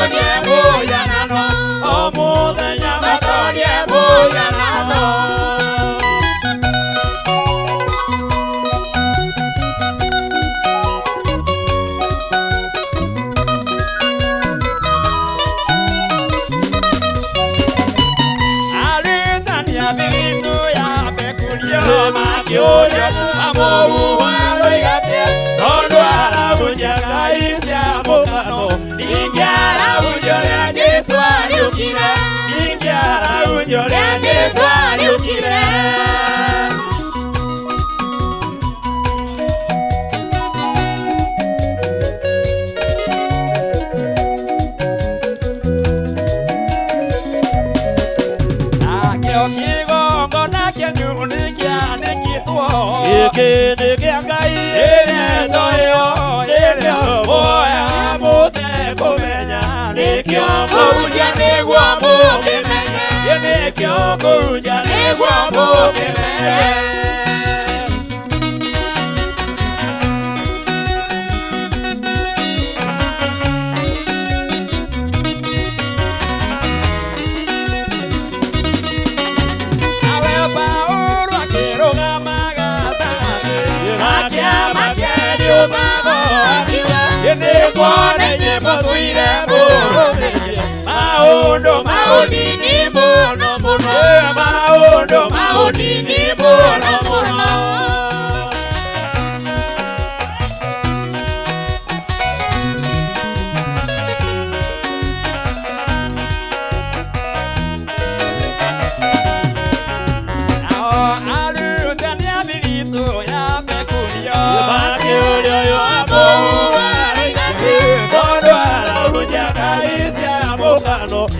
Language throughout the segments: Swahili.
matorie muyanano omuthenya matorie muyanano Makioria amoru aloigate Ondwara unjaga isia mokano Ningiara unjorea Jesu aliukire Ningiara unjorea Jesu aliukire Kene kiangai ene toyo ene oya mute kumenya nikiongo uja negwa mukimenya ene kiongo uja negwa mukimenya Maundo maudini mono mono Maundo maudini mono mono Alu tania bilito ya peculia Makiorio yo amo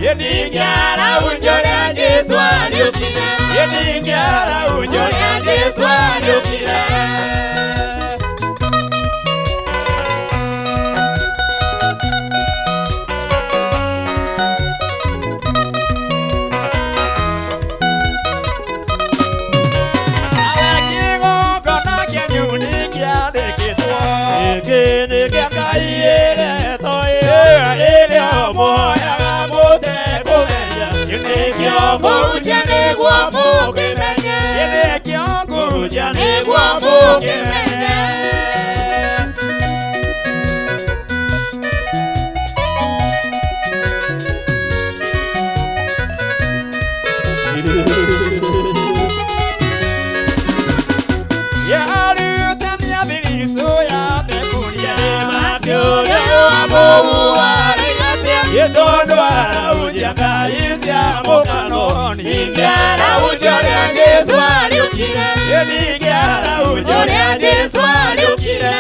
Yeningiara unjorea Jesu aliukire Yeningiara unjorea Jesu aliukire Awekingo kona kianyuni kia dekitwa Ekene kia kaiere toye Ele omoya Uja negwa mukimenya Yene kiongo uja negwa mukimenya Ya aliutani ya biliso ya pekulia Makioria yo amoru arigatia Yetondwara ujaga isia mokano Ningiara unjorea Jesu aliukire Ningiara unjorea Jesu aliukire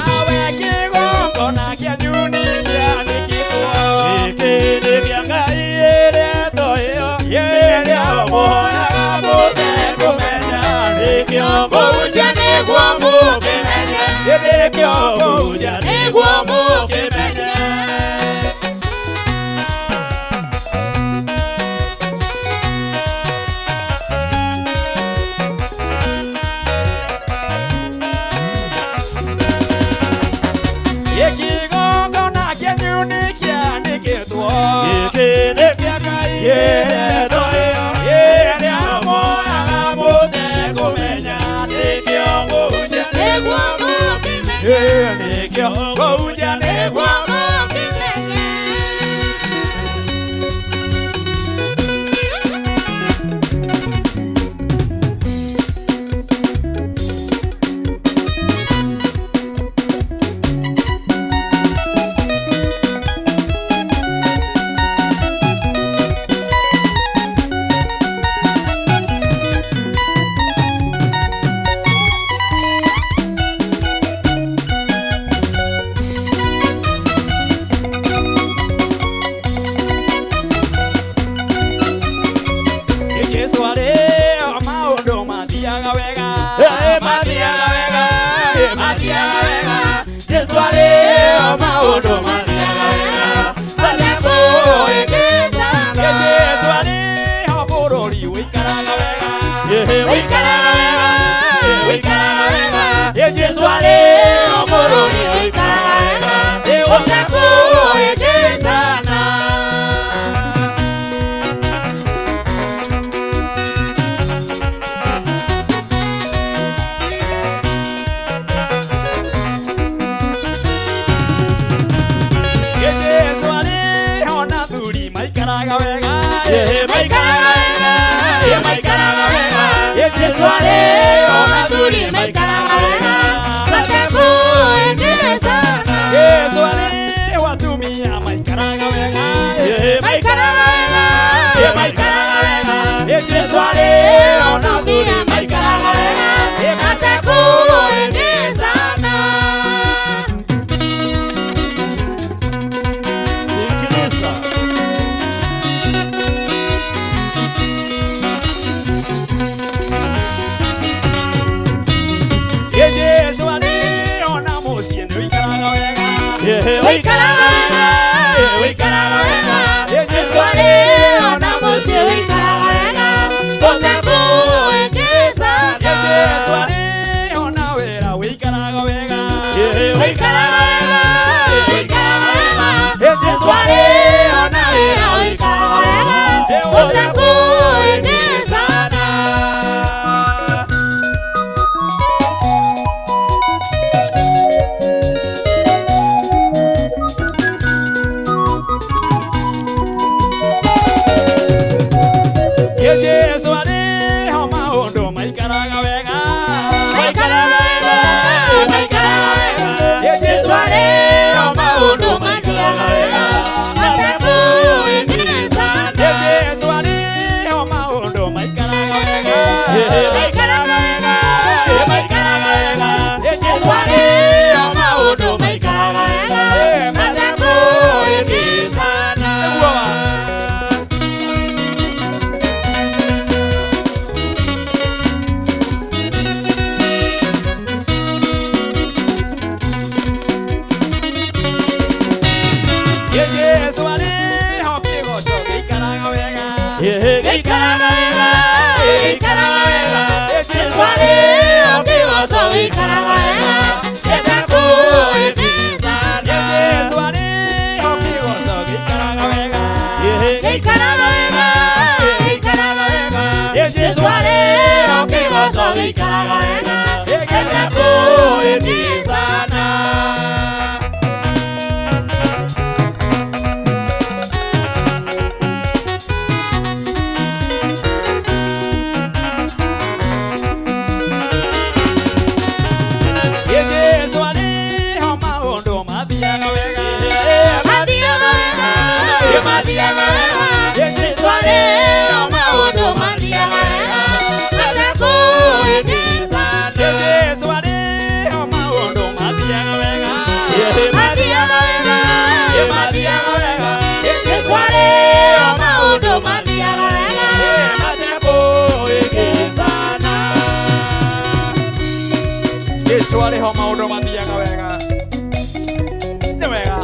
Awe kigongo na kianyuni kia nikitwa Ikini kiangai ere toyo Yene omoya Nikiongo uja negwa mukimenya Nikiongo uja negwa mukimenya Yekigongo na kianyuni kia nikitwa Ikini kiangai ene toyo Yene omoya mute kumenya Nikiongo uja negwa mukimenya Nikiongo uja negwa mukimenya Yesu aleo maundu mathiaga wega, Malembo ikitanga maikaraga wega Yesu ari ona thuri maikaraga wega batekuingizana Yesu ari watumia maikaraga wega maikaraga wega maikaraga wega Yesu ari ona thuri maikaraga wega batekuingizana Yesu ari ona musie ni wikaraga wega wikaraga wega wikaraga wega Yesu ari ona musie wikaraga wega batekuingizana Yesu ari ona wera wikaraga wega wikaraga wega wikaraga wega Yesu ari ona wera wikaraga wega batekuingizana Yesu ari homa ondo maikaraga wega maikaraga wega maikaraga wega Yesu ari homa ondo maikaraga wega batekuingizana Yesu ari homa ondo maikaraga wega maikaraga wega maikaraga wega Yesu ari homa ondo maikaraga wega batekuingizana Yesu ari hopigo so wikaraga wega wikaraga wega wikaraga wega Yesu ari hopigo so wikaraga wega batekuingizana Yesu ari hopigo so wikaraga wega wikaraga wega wikaraga wega Yesu ari hopigo so wikaraga wega batekuingizana Yesu ari homa ondo mathiaga wega mathiaga wega mathiaga wega Yesu ari homa ondo mathiaga wega batekuingizana Yesu ari homa ondo mathiaga wega mathiaga wega mathiaga wega Yesu ari homa ondo mathiaga wega batekuingizana Yesu ari homa ondo mathiaga wega ni wega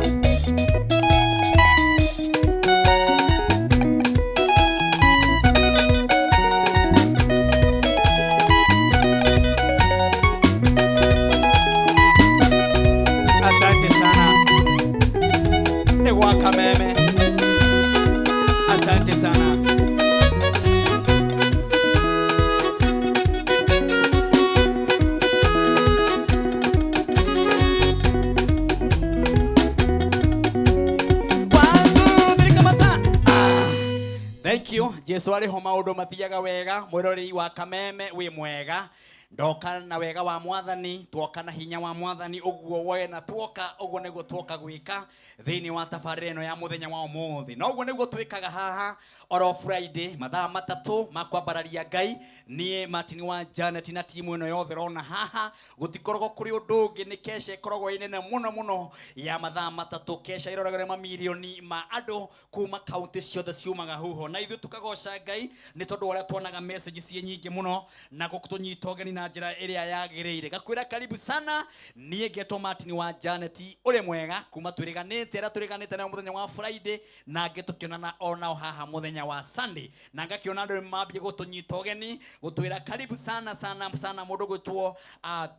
Asante sana ni waka meme Asante sana Thank you. Jesu ari homa ondo mathiaga wega mwirori wa kameme wi mwega ndoka na wega wa mwathani twoka na hinya wa mwathani uguo woe na twoka uguo niguo twoka gwika thini wa tafareno ya muthenya wa umuthi no uguo niguo twikaga haha oro Friday mathaa matatu makwambararia Ngai nie Martin wa Janet na timu ino yothe rona haha gutikorwo kuri undu ungi ni kesha ikoragwo inene muno ya mathaa matatu kesha iroragire mamilioni ma andu kuma county ciothe ciumaga huho na ithu tukagoca Ngai ni tondu uria tuonaga message cie nyingi muno na gukutunyita ugeni na njira iria yagireire gakwira karibu sana nie ngetwo Martin wa Janet uri mwega kuma turiganite na muthenya wa Friday na ngetukionana ona haha muthenya wa Sunday na ngakiona andu mambie gutunyita ugeni gutwira karibu sana mundu gwitwo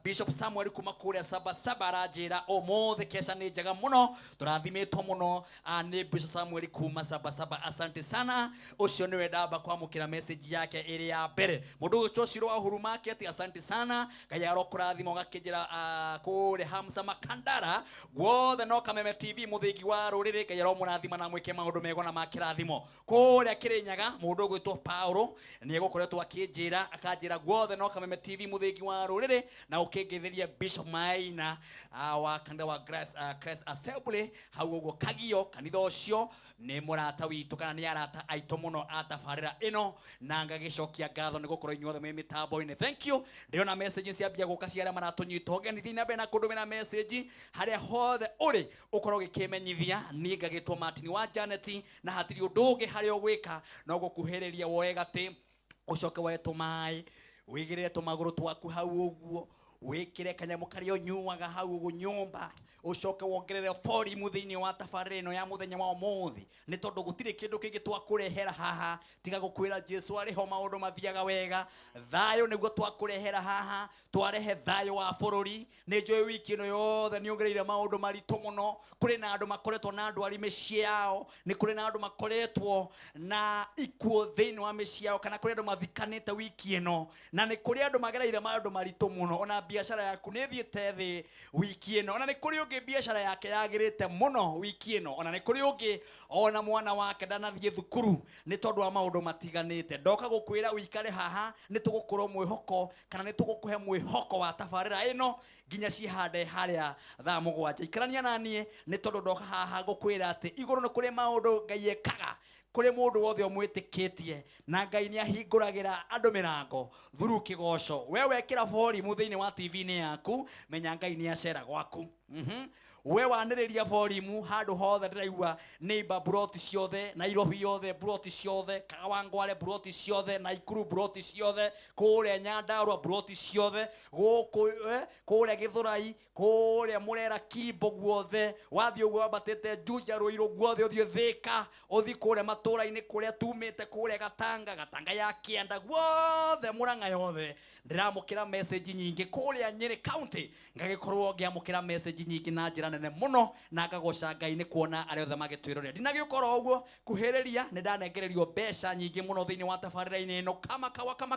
Bishop Samuel kuma kuria Sabasaba arajira omothe kesha ni njega muno turathimitwo muno ni Bishop Samuel kuma Sabasaba asante sana ucio niwe ndamba kwamukira message yake iri ya mbere mundu gwitwo Shiro wa Huru Market asante asante sana kayaro kurathimo gakinjira kure Hamsa Makandara gwothe no Kameme TV muthingi wa ruriri kayaro murathima na mwike maundu mego na makirathimo kure Kirinyaga mundu gwitwo Paulo ni egukoretwo akinjira akanjira gwothe no Kameme TV muthingi wa ruriri na ukingetheria Bishop Maina wa kanda wa Christ Assembly hau uguo Kagio kanitha ucio ni murata witu kana ni arata aito muno atafarira ino na ngagicokia ngatho ni gukorwo inyuothe me mitambo-ini. Thank you. Ndiona message ciambia guka ciara maratunyita ogeni thina be na kundumira message haria hothe uri ukorwo gikimenyithia ni ngagitwo Martin wa Janet na hatiri undu ungi haria ugwika no gukuhiriria wega ti ucoke wetu mai wigire tumaguru twaku hau uguo wikire kanyamu kario nyuaga hau uguo nyumba ucoke wongerere fori muthini wa tafarino ya muthenya wa umuthi ni tondu gutire kindu kingi twakurehera haha tiga gukwira Jesu ari ho maundu mathiaga wega thayo niguo twakurehera haha twarehe thayo wa bururi ni njoi wiki ino yothe ni ongereire maundu maritu muno kuri na andu makoretwo na andu ari micii yao ni kuri na andu makoretwo na ikuo thini wa micii yao kana kuri andu mathikanite wiki ino na ni kuri andu magereire maundu maritu muno ona biashara yaku ni thiete thi wiki ino ona ni kuri ungi biashara yake yagirite muno wiki ino ona ni kuri ungi ona mwana wake ndanathie thukuru ni tondu wa maundu matiganite ndoka gukwira uikare haha ni tugukorwo mwihoko kana ni tugukuhe mwihoko wa tafarira ino ginya cihande haria thaa mugwanja ikarania nanie ni tondu ndoka haha gukwira ati iguru ni kuri maundu Ngai ekaga kuri mundu wothe omwitikitie na Ngai ni ahinguragira andu mirango thuru kigoco we wekira fori muthini wa TV ni yaku menya Ngai ni acera gwaku we waniriria volume handu hothe ndiraigua neighbor broti ciothe Nairobi yothe broti ciothe Kawangware broti ciothe Naikuru broti ciothe kuria Nyandarua broti ciothe guku kuria Githurai kuria Murera Kimbo guothe wathie uguo batete Juja Ruiru guothe uthie Thika uthi kuria matura-ini kuria tumite kuria Gatanga ya Kianda guothe Murang'a yothe ndiramukira message nyingi kuria Nyeri County ngagikorwo ngiamukira message nyingi na njira nene muno na ngagoca Ngai ni kuona ari othe magitwirorera ndinagikora uguo kuhiriria ni ndanengererio mbeca nyingi muno thini wa tafarira-ini ino kama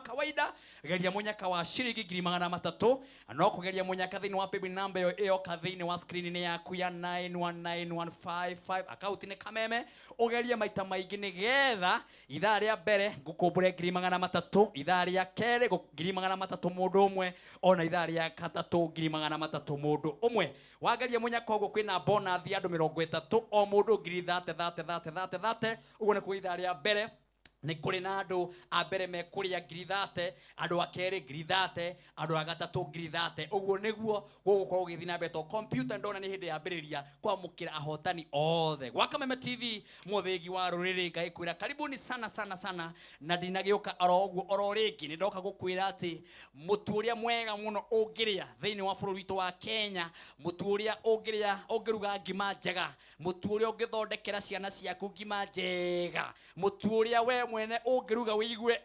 kawaida geria munyaka wa ciringi 300 no kugeria munyaka thini wa paybill number iyo ka thini wa screen ni yaku ya 919155 account ni Kameme ugeria maita maingi ni getha ithaa ria mbere ngukumbure 300 ithaa ria keri 300 mundu umwe ona ithaa ria gatatu 300 mundu umwe wageria munyaka uguo kwina bonus ya andu 30 o mundu 30 uguo ni kuithaa ria mbere ni kuri na andu a mbere mekuria 30 andu a keri 30 andu a gatatu 30 uguo niguo gugukorwo githina beto computer ndona ni hindi ya mbiriria kwamukira ahotani othe gwa Kameme TV muthingi wa ruriri Ngai kwira karibuni sana na ndinagiuka oro uguo oro ringi ni ndoka gukwira ati mutu uria mwega muno ungiria thini wa bururi witu wa Kenya mutu uria ungiria ungiruga ngima njega mutu uria ungithondekera ciana ciaku ngima njega mutu uria we mwene ungiruga wigue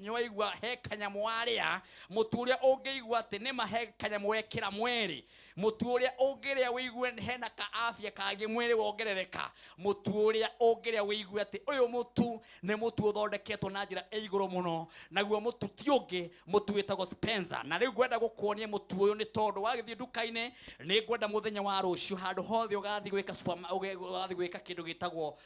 ni waigua he kanyamu waria mutu uria ungiigua ati ni mahe kanyamu wekira mweri mutu uria ungiria wigue hena ka afya kagi mwiri wongerereka mutu uria ungiria wigue ati uyu mutu ni mutu uthondeketwo na njira iguru muno naguo mutu ti ungi mutu witagwo Spencer na riu ngwenda gukuonia mutu uyu ni tondu wagithie nduka-ini ni ngwenda muthenya wa rucio handu hothe ugathi gwika ugathi gwika kindu gitagwo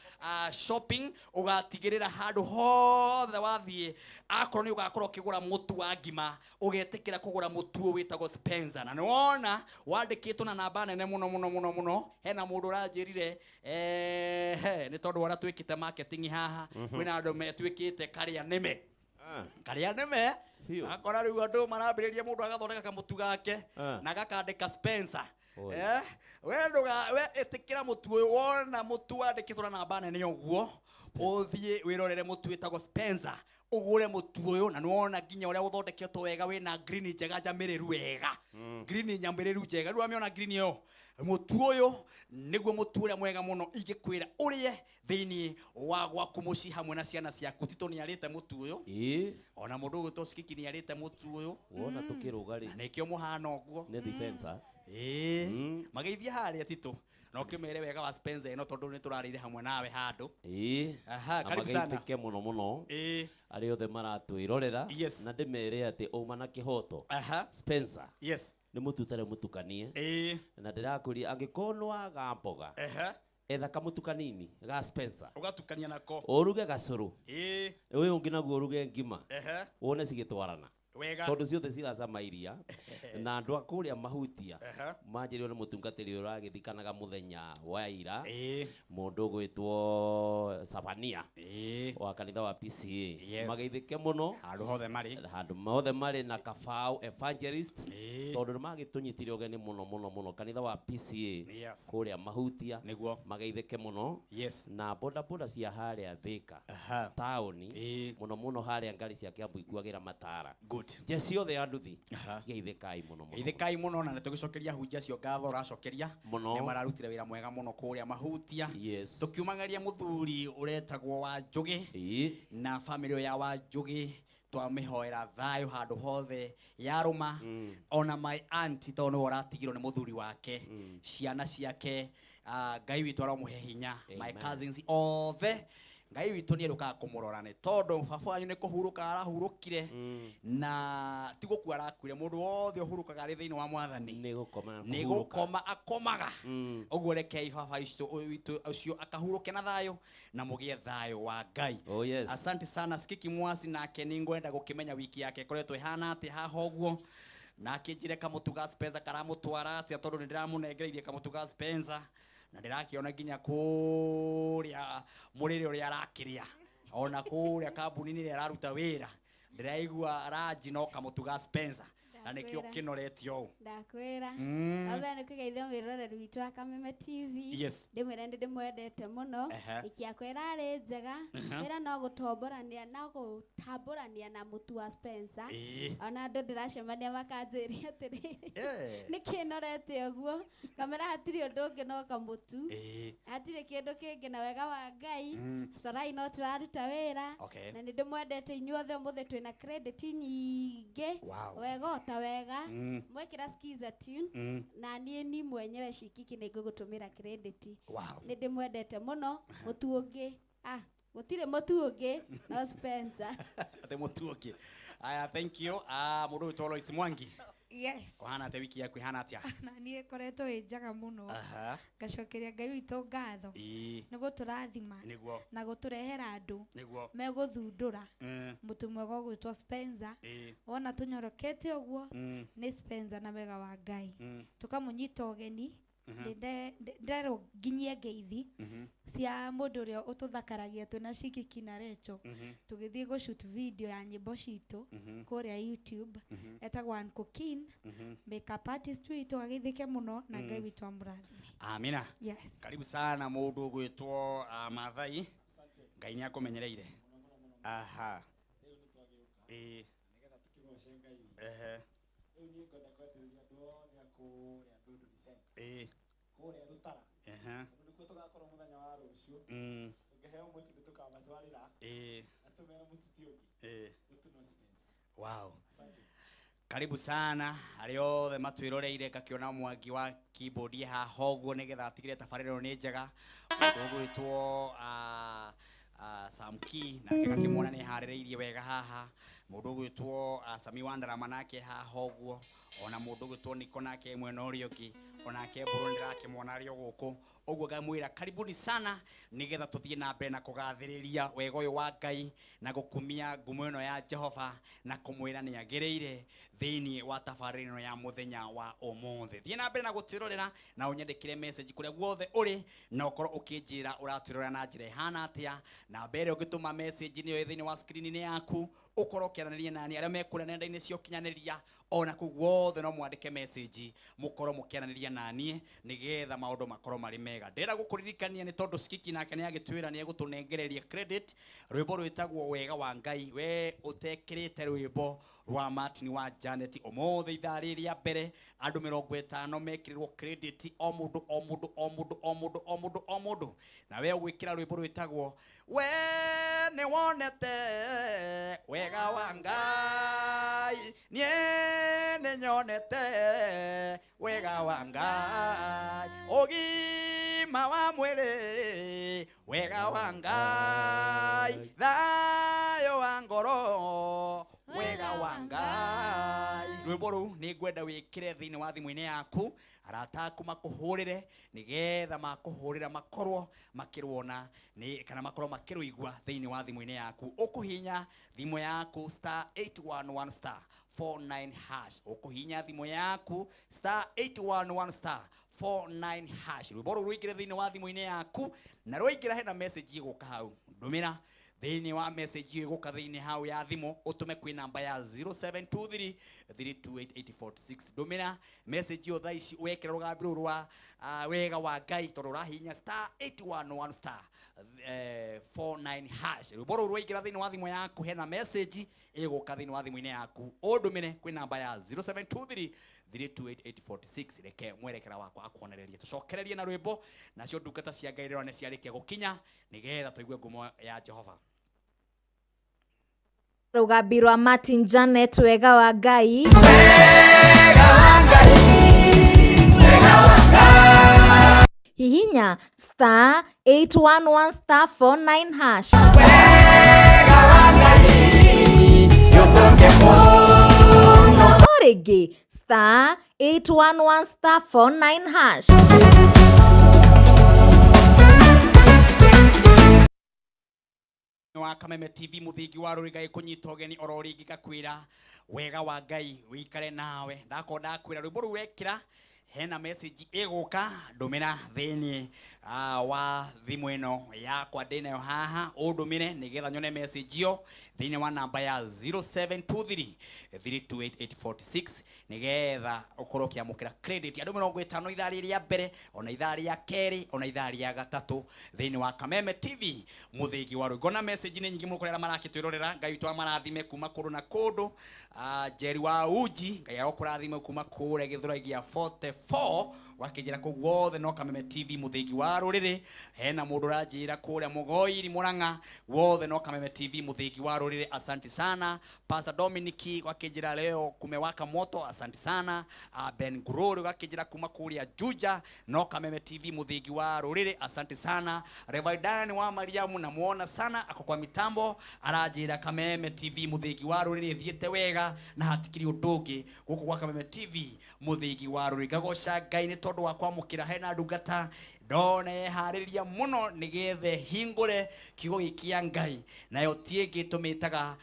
shopping ugatigirira handu hothe wathie akorwo ni ugakorwo kigura mutu wa ngima ugetikira kugura mutu witagwo Spencer na niwona wandikitwo na namba nene muno hena mundu uranjirire ni tondu wara twikite marketing haha kwina andu metwikite karia nime karia nime akora riu andu marambiriria mundu agathondeka kamutu gake na gakandika Spencer we nduga we itikira mutu wona mutu wandikitwo na namba nene uguo uthie wirorere mutu witagwo Spencer ugure mutu uyu na niwona ginya uria uthondeketwo wega wina green njega njamiriru wega green nyamiriru njega riu amiona green yo mutu uyu niguo mutu uria mwega muno ingikwira urie thini wa gwaku muci hamwe na ciana ciaku tito ni arite mutu uyu ona mundu uyu tosikiki ni arite mutu uyu wona tukirugari nikio muhana uguo ni defensa mageithia haria tito no kimere wega wa Spencer no tondu ni turarire hamwe nawe handu aha karibu sana magitike muno ari othe maratwirorera na ndimere ati uma na kihoto Spencer yes ni mututare mutukanie na ndirakuri angikonwa gamboga etha kamutukanini ga Spencer ugatukania nako uruge gacuru uyu ungi naguo uruge ngima wone cigitwarana tondu ciothe ciracama iria na andu akuria mahutia manjirio ni mutungatiri uragithikanaga muthenya wa ira mundu gwitwo Savania wa kanitha wa PCA mageithike muno handu mothe mari na Kabau Evangelist tondu magitunyitire ugeni muno kanitha wa PCA kuria mahutia mageithike muno na boda cia haria Thika tauni muno haria ngari cia Kiambu ikuagira matara Jesio the anduthi geithikai muno geithikai muno na tugicokeria hunjia cio ngatho racokeria ni mararutire wira mwega muno kuria mahutia tukiumangaria muthuri uretagwo wa Njugi na family ya wa Njugi twamihoera thayo handu hothe yaruma ona my auntie tono oratigirwo ni muthuri wake ciana ciake Ngai witu aramuhe hinya my cousins othe Ngai witu ni eruka kumurorane tondu baba wanyu ni kuhuruka arahurukire na tiguku arakwire mundu wothe uhurukaga ari thiini wa mwathani ni gukoma akomaga uguo rekei baba witu ucio akahuruke na thayo na mugie thayo wa Ngai asante sana Skiki Mwasi nake ni ngwenda gukimenya wiki yake koretwo ihana ati haha uguo na kinjire kamutuga Spencer karamutwara ati tondu ni ndiramunengereirie kamutuga Spencer na ndirakiona nginya kuria murire uria arakiria ona kuria kambuni ni araruta wira ndiraigua raji no kamutuga Spencer na nikio kinoretio ndakwira aba ni kugeithia miroreri witu wa Kameme TV ndimwire ndimwendete muno ikiakwira ari njega wira no gutomborania na gutamborania na mutu wa Spencer ona andu ndiracemania makanjiria atiri nikinorete uguo kamera hatiri undu ungi no kamutu hatiri kindu kingi na wega wa Ngai sorai no turaruta wira na ndimwendete inyuothe muthe twina credit nyingi wega wega mwekira skiza tune na ni mwenyewe Shikiki ni gugutumira credit ni ndimwendete muno mutu ungi gutire mutu ungi no Spencer ate mutu ungi aya thank you mundu witolo Isimwangi kohana te wiki yaku ihana atia na nie koretwo injaga muno ngacokeria Ngai witu ngatho niguo turathima na guturehera andu meguthundura mutu mwega gwitwo Spencer wona tunyorokete uguo ni Spencer na wega wa Ngai tukamunyita ugeni ndero nginyie ngeithi cia mundu uria ututhakaragia twina Shikiki na Recho tugithie go shoot video ya nyimbo citu kuria YouTube etagwa Cooking makeup artist witu agithike muno na Ngai witu amurathi amina karibu sana mundu gwitwo Mathai Ngai ni akumenyereire aha nigetha tukiroshe Ngai riu ni ngoda kwenderia andu othe akuria ndundu December kuria rutara nikuo tugakorwo muthenya wa rucio ngeheo mutu tukamatwarira atumera mututi ungi gutuno Spencer wow karibu sana ariothe matwiroreire ngakiona mwangi wa keyboard ha hoguo nigetha atigire tabariro ni njega mundu gwitwo Samki na ngakimona ni harireirie wega haha mundu gwitwo Sami Wandarama nake haha uguo ona mundu gwitwo Niko nake mwena urio ki onake Burundi rakimona ari guku uguo ngamwira karibuni sana nigetha tuthie na mbere na kugathiriria wega uyu wa Ngai na gukumia ngumo ino ya Jehova na kumwira ni agireire thiini wa tabarino ya muthenya wa umuthi thie na mbere na gutirorera na unyandikire message kuria guothe uri na ukorwo ukinjira uratirorera na njira ihana atia na mbere ugituma message ni thiini wa screen ni yaku ukorwo kiaraniria nani aria mekura nenda-ini cio kinyaniria ona ku guothe no mwandike message mukorwo mukiaraniria nani nigetha maundu makorwo mari mega ndira gukuririkania ni tondu Skiki nake ni agitwira ni egutunengereria credit rwimbo rwitagwo wega wa Ngai we utekirite rwimbo rwa Martin wa Janet umuthi ithaa riria mbere andu 50 mekirirwo credit o mundu na we ugwikira rwimbo rwitagwo we ni wonete wega wa Ngai nie ni nyonete wega wa Ngai ogi ũgima wa mwĩrĩ wega wa Ngai thayũ wa ngoro wega wa Ngai. Rwĩmbo rũu nĩ ngwenda wĩkĩre thĩinĩ wa thimũ-inĩ yaku, arata aku makũhũrĩre nĩgetha makũhũrĩra makorwo makĩruona kana makorwo makĩrũigua thĩinĩ wa thimũ-inĩ yaku. Ũkũhinya thimũ yaku *811*49#. Ũkũhinya thimũ yaku *811*49#. Rwĩmbo rũu rũingĩre thĩinĩ wa thimũ-inĩ yaku, na rũingĩra hena message ĩgũka hau. Ndũmĩra thĩinĩ wa message ĩgũka thĩinĩ hau ya thimũ, ũtũme kwĩ namba ya 0723328846. Ndũmĩra message ĩyo thaa ici wekĩra rũgambi rũu rwa wega wa Ngai tondũ ũrahihinya *811*49#. Rwĩmbo rũu rũingĩra thĩinĩ wa thimũ yaku, hena message ĩgũka thĩinĩ wa thimũ-inĩ yaku, ũndũmĩre kwĩ namba ya 0723328846. Reke mwerekera wakwa akuonererie. Tucokererie na rwĩmbo, nacio ndungata cia Ngai rĩrĩa ciarĩkia gũkinya nĩgetha tũigue ngumo ya Jehova. Rũgambi rwa Martin Janet wega wa Ngai. Wega wa Ngai. Wega wa Ngai. Hihinya *811*49#. Wega wa Ngai. Yotoke mono. Rĩngĩ *811*49#. wa Kameme TV muthingi wa rũrĩ Ngai kũnyita ũgeni oro rĩngĩ gakwĩra wega wa Ngai wĩikare nawe. Ndakwĩra rwĩmbo rũu wekĩra hena message ĩgũka, ndũmĩra thĩinĩ wa thimũ ĩno yakwa ndĩnayo haha, ũndũmĩre nĩgetha nyone message ĩyo thĩinĩ wa namba ya 0723328846 nĩgetha ũkorwo ũkĩamũkĩra credit andũ 50 ithaa rĩa mbere, ona ithaa rĩa kerĩ, ona ithaa rĩa gatatũ thĩinĩ wa Kameme TV muthingi wa rũrĩ. Ngona message nĩ nyingĩ mũno kũrĩa marakĩtwĩrorera. Ngai witũ amarathime kuma kũndũ na kũndũ. Jerry wa Uji, Ngai agũkũrathime kuma kũrĩa Gĩthũrai gĩa 44 wakĩnjĩra kũu wothe no Kameme TV muthingi wa rũrĩrĩ. Hena mũndũ ũranjĩra kũrĩa Mũgoiri Mũrang'a, wothe no Kameme TV muthingi wa rũrĩrĩ. Asante sana. Pastor Dominic wakĩnjĩra leo kumewaka moto, asante sana. Ben Gururi wakĩnjĩra kuma kũrĩa Juja, no Kameme TV muthingi wa rũrĩrĩ, asante sana. Reverend wa Mariamu namuona sana ako kwa mitambo, aranjĩra Kameme TV muthingi wa rũrĩrĩ thiĩte wega na hatikiri ũndũ ũngĩ gũkũ gwa Kameme TV muthingi wa rũrĩrĩ. Ngagoca Ngai nĩ tondũ wa kwamũkĩra hena ndungata ndona harĩria mũno nĩgethe hingũre kiugo gĩkĩa Ngai, nayo tiĩngĩ tũmĩtaga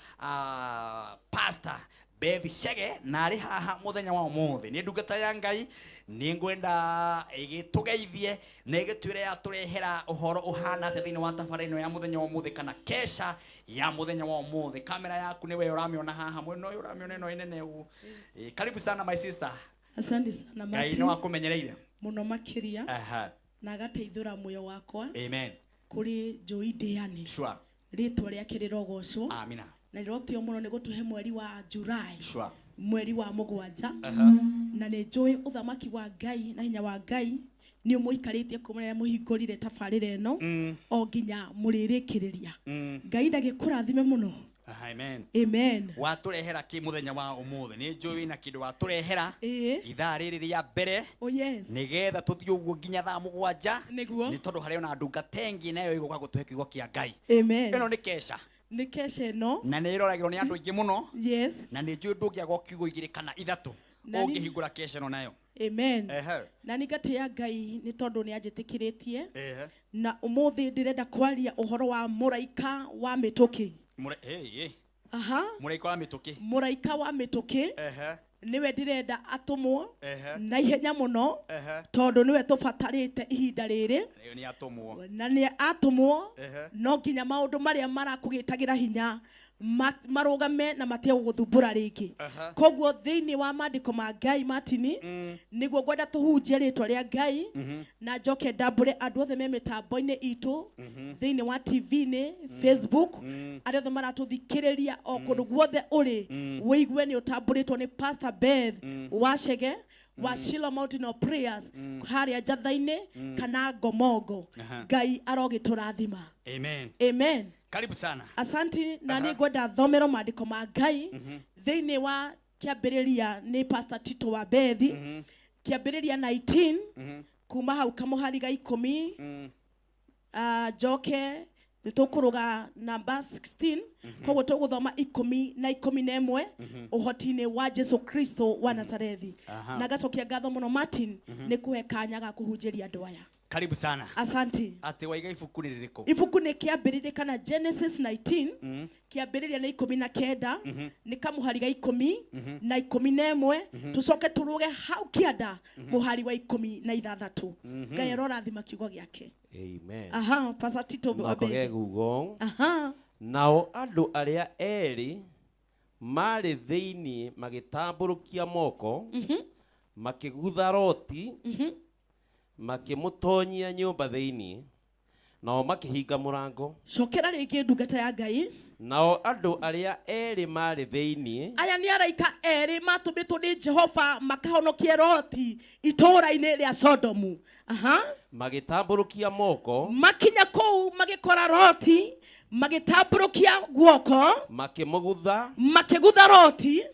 Pastor Bethi Chege na arĩ haha muthenya wa ũmũthĩ. Nĩ ndungata ya Ngai, nĩ ngwenda ĩgĩtũgeithie na ĩgĩtwĩre ya tũrehera ũhoro ũhana atĩa thĩinĩ wa tabarĩra ĩno ya muthenya wa ũmũthĩ kana kesha ya muthenya wa ũmũthĩ. Kamera yaku nĩwe ũramĩona haha, mwena ũyũ ũramĩona ĩno ĩnene ũguo. Karibu sana my sister. Asante sana Martin. Ngai nĩ wakũmenyereire muno makiria. Na agateithũra muoyo wakwa. Amen. Kuri Joy Deani. Sure. Rĩtwa rĩake rĩrogocwo. Amina. Na rĩrotio mũno nĩ gũtũhe mweri wa July. Sure. Mweri wa mũgwanja. Na nĩ njũĩ ũthamaki wa Ngai na hinya wa Ngai nĩ mũikarĩtie kũmũrĩa mũhingũrire tabarĩra ĩno o nginya mũrĩrĩkĩrĩria. Ngai ndagĩkũrathime mũno. Amen. Amen. Waturehera ki muthenya wa ũmũthĩ. Nĩ njũĩ na kĩndũ waturehera ithaa rĩrĩ rĩa mbere. Oh yes. Nĩgetha tũthiĩ ũguo nginya thaa mũgwanja. Nĩ tondũ harĩ ona ndungata ĩngĩ nayo ĩgũka gũtũhe kiugo kĩa Ngai. Amen. Ĩno nĩ kesha. Nĩ kesha ĩno. Na nĩ ĩroragĩrwo nĩ andũ aingĩ mũno. Yes. Na nĩ njũĩ ndũngĩaga kiugo igĩrĩ kana ithatũ ũngĩhingũra kesha ĩno nayo. Amen. Na nĩngatĩĩa Ngai nĩ tondũ nĩ anjĩtĩkĩrĩtie. Na ũmũthĩ ndĩrenda kwaria ũhoro wa mũraika wa mĩtũkĩ. Mũraika wa mĩtũkĩ. Mũraika wa mĩtũkĩ. Niwe ndĩrenda atũmwo na ihenya mũno tondũ niwe tũbatarĩte ihinda rĩrĩ. Na nĩ atũmwo no nginya maũndũ marĩa marakũgĩtagĩra hinya marũgame na matige gũgũthumbũra rĩngĩ. Koguo thĩinĩ wa maandĩko ma Ngai Martin nĩguo ngwenda tũhunjie rĩtwa rĩa Ngai na njoke ndambũre andũ othe me mĩtambo-inĩ itũ thĩinĩ wa TV-inĩ, Facebook, arĩa othe maratũthikĩrĩria o kũndũ guothe ũrĩ wĩigue nĩ ũtambũrĩtwo nĩ Pastor Beth wa Chege wa Shiloh Mountain of Prayers harĩa Njatha-inĩ kana Ngomongo. Ngai arogĩtũrathima. Amen. Amen. Karibu sana. Asante. Na nĩ ngwenda thomero maandĩko ma Ngai thĩinĩ wa kĩambĩrĩria nĩ Pastor Tito wa Bethi kĩambĩrĩria 19 kuma hau kamuhariga 10 Joke nitukuruga number 16 koguo tuguthoma 10 na 11 uhoti-ini wa Jesu Kristo wa Nazarethi. Na gacokia ngatho muno Martin ni kuhe kanya ga kuhunjiria andu aya. Karibu sana. Asante. Ati waiga ibuku ni ririko? Ibuku ni kiambiriria Genesis 19 kiambiriria ni 19 ni kamuhari ga 10 na 11 tucoke turuge hau kianda muhari wa 16. Ngai rorathima kiugo giake. Amen. Pastor Tito Abe. Nao andu aria eri mari thiini magitamburukia moko makigutha Loti makimutonyia nyumba thiini nao makihinga murango. Cokera ringi ndungata ya Ngai. Nao andu aria eri mari thiini aya ni araika eri matumitwo ni Jehova makahonokia Loti itura-ini ria Sodomu. Magitamburukia moko makinya kou magikora Loti magitamburukia guoko makimugutha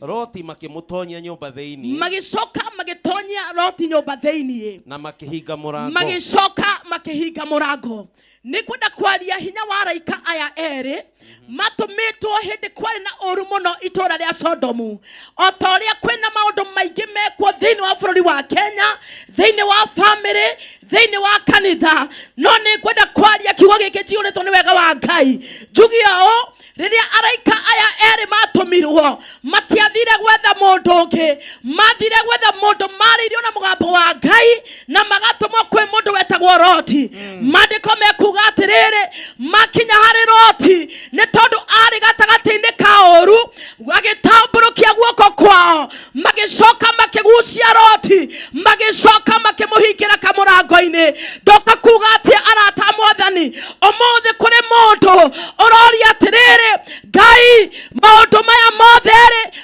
Loti makimutonyia nyumba thiini magicoka magitonyia Loti nyumba thiini na makihinga murango magicoka makihinga murango. Ni kwenda kwaria hinya wa araika aya eri matumitwo hindi kwari na uru muno itura ria Sodomu otoria kwina maundu maingi mekwo thiini wa bururi wa Kenya, thiini wa family, thiini wa kanitha, no ni kwenda kwaria kiugo giki jiuritwo ni wega wa Ngai. Njugio riria araika aya eri matumirwo matiathire gwetha mundu ungi, mathire gwetha mundu maririo na mugambo wa Ngai na magatumwo kwi mundu wetagwo Loti. Mandiko mekuga atiriri makinya hari Loti ni tondu ari gatagati-ini ka uru agitamburukia guoko kwao magicoka makigucia Loti magicoka makimuhingira kamurango-ini. Ndoka kuga ati arata mwathani umuthi kuri mundu uroria atiriri Ngai maundu maya mothe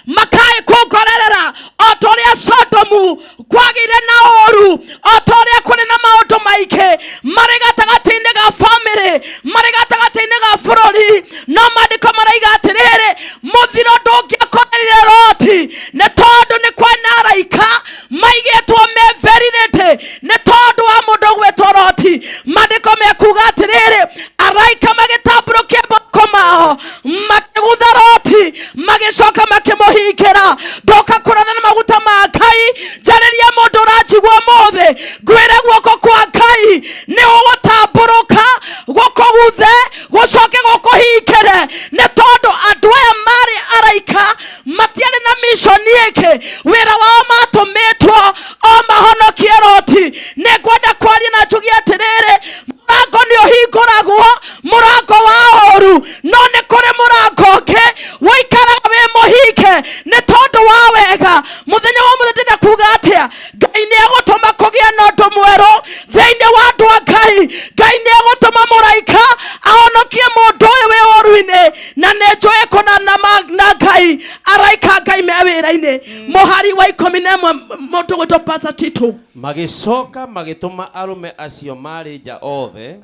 makai kungorerera otoria Sodomu kwagire na uru otoria kuri na maundu maingi mari gatagati-ini ga family mari gatagati-ini ga bururi no mandiko maraiga atiriri muthiro ndungiakorerire Loti ni tondu ni kwina araika maigitwo me veririte ni tondu wa mundu gwetwo Loti. Mandiko mekuga atiriri araika magitamburukia moko mao makigutha Loti magicoka makimuhingira. Ndoka kuratha na maguta ma Ngai njariria mundu urajigwo mothe ngwire guoko kwa Ngai ni ugutamburuka gukuguthe gucoke gukuhingire ni tondu andu aya mari araika matiari na mission iki wira wao matumitwo o mahonokie Loti. Ni kwenda kwaria na njugi atiriri murango ni uhinguragwo murango wa uru no ni kuri murango ungi wikaraga wi muhinge ni tondu wa wega. Muthenya wa muthenya ndina kuga atia Ngai ni agutuma kugia na undu mweru thiini wa andu a Ngai. Ngai ni agutuma muraika ahonokie mundu uyu wi uru-ini na ni njui kunana na Ngai araika Ngai me wira-ini. Muhari wa 11 mundu gwitwo Pastor Tito magicoka magituma arume acio mari nja othe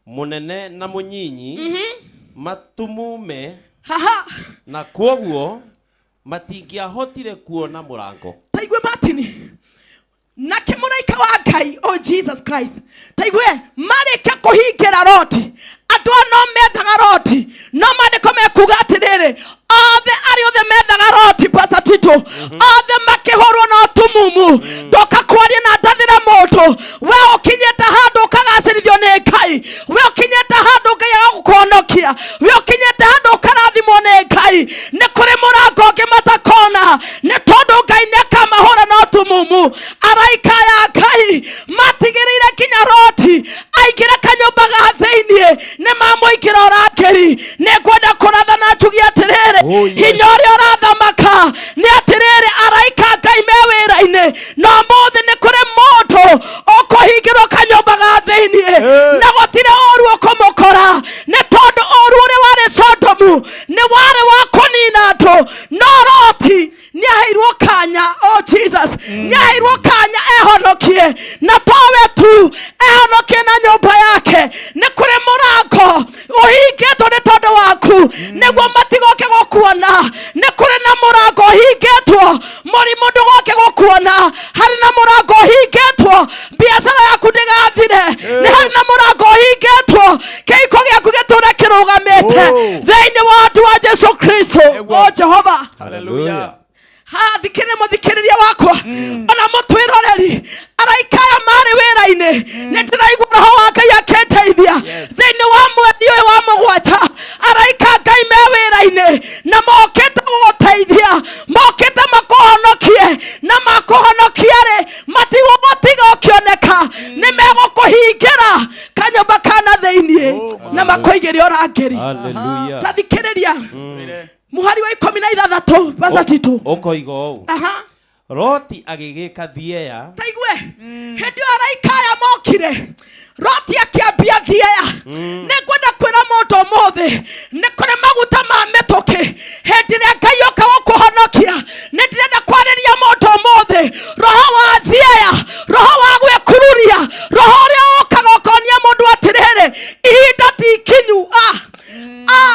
munene na munyinyi matumume na kwoguo matingiahotire kuona murango. Taigwe Martin na kimuraika wa Ngai o Jesus Christ taigwe marika kuhingira Loti andu no methaga Loti no mandiko mekuga atiriri othe ari othe methaga Loti Pastor Tito othe makihorwo no tumumu. Ndoka kwaria na ndathira mundu we ukinyete handu ukagacirithio ni Ngai we ukinyete handu Ngai agukuhonokia we ukinyete handu ukarathimwo ni Ngai ni kuri murango ungi matakona ni tondu Ngai ni akamahura no tumumu. Araika ya Ngai matigirire kinya Loti aingira kanyumba ga thiini ni mamuingira urakeri. Ni kwenda kuratha na njugi atiriri hinya uria urathamaka ni atiriri araika Ngai me wira-ini no muthi ni kuri mundu ukuhingirwo kanyumba ga thiini na gutire uru ukumukora ni tondu uru uri wari Sodomu ni wari wa kunina andu no Loti ni aheirwo kanya. Oh Jesus ni aheirwo kanya ehonokie na towe tu ehonokie na nyumba yake. Ni kuri murango uhingitwo ni tondu waku niguo matigoke gukuona. Ni kuri na murango uhingitwo murimu ndugoke gukuona. Hari na murango uhingitwo biashara Jehova. Hallelujah. Thikiriria wakwa ona mutwiroreri araikaya mari wira-ini nitiraigua roho wa Ngai akenteithia thiini wa mweri uyu wa mugwanja araika Ngai me wira-ini na mokite guguteithia mokite makuhonokie na makuhonokie matigutiga ukioneka ni megukuhingira kanyumba kana thiini na makuigiria urangiri. Hallelujah. Tathikiriria muhari wa 16 verse 2 ukoigo Loti agigika thieya taigwe hindi araikaya mokire Loti akiambia thieya nĩngwenda kwĩra mũndũ ũmũthĩ nĩ kũrĩ maguta ma mĩtũkĩ hĩndĩ ĩrĩa Ngai oka gũkũhonokia nĩ ndĩrenda kwarĩria mũndũ ũmũthĩ roho wa thieya roho wa gwĩkururia roho ũrĩa ũkaga ũkonia mũndũ atĩrĩrĩ ihinda ti ikinyu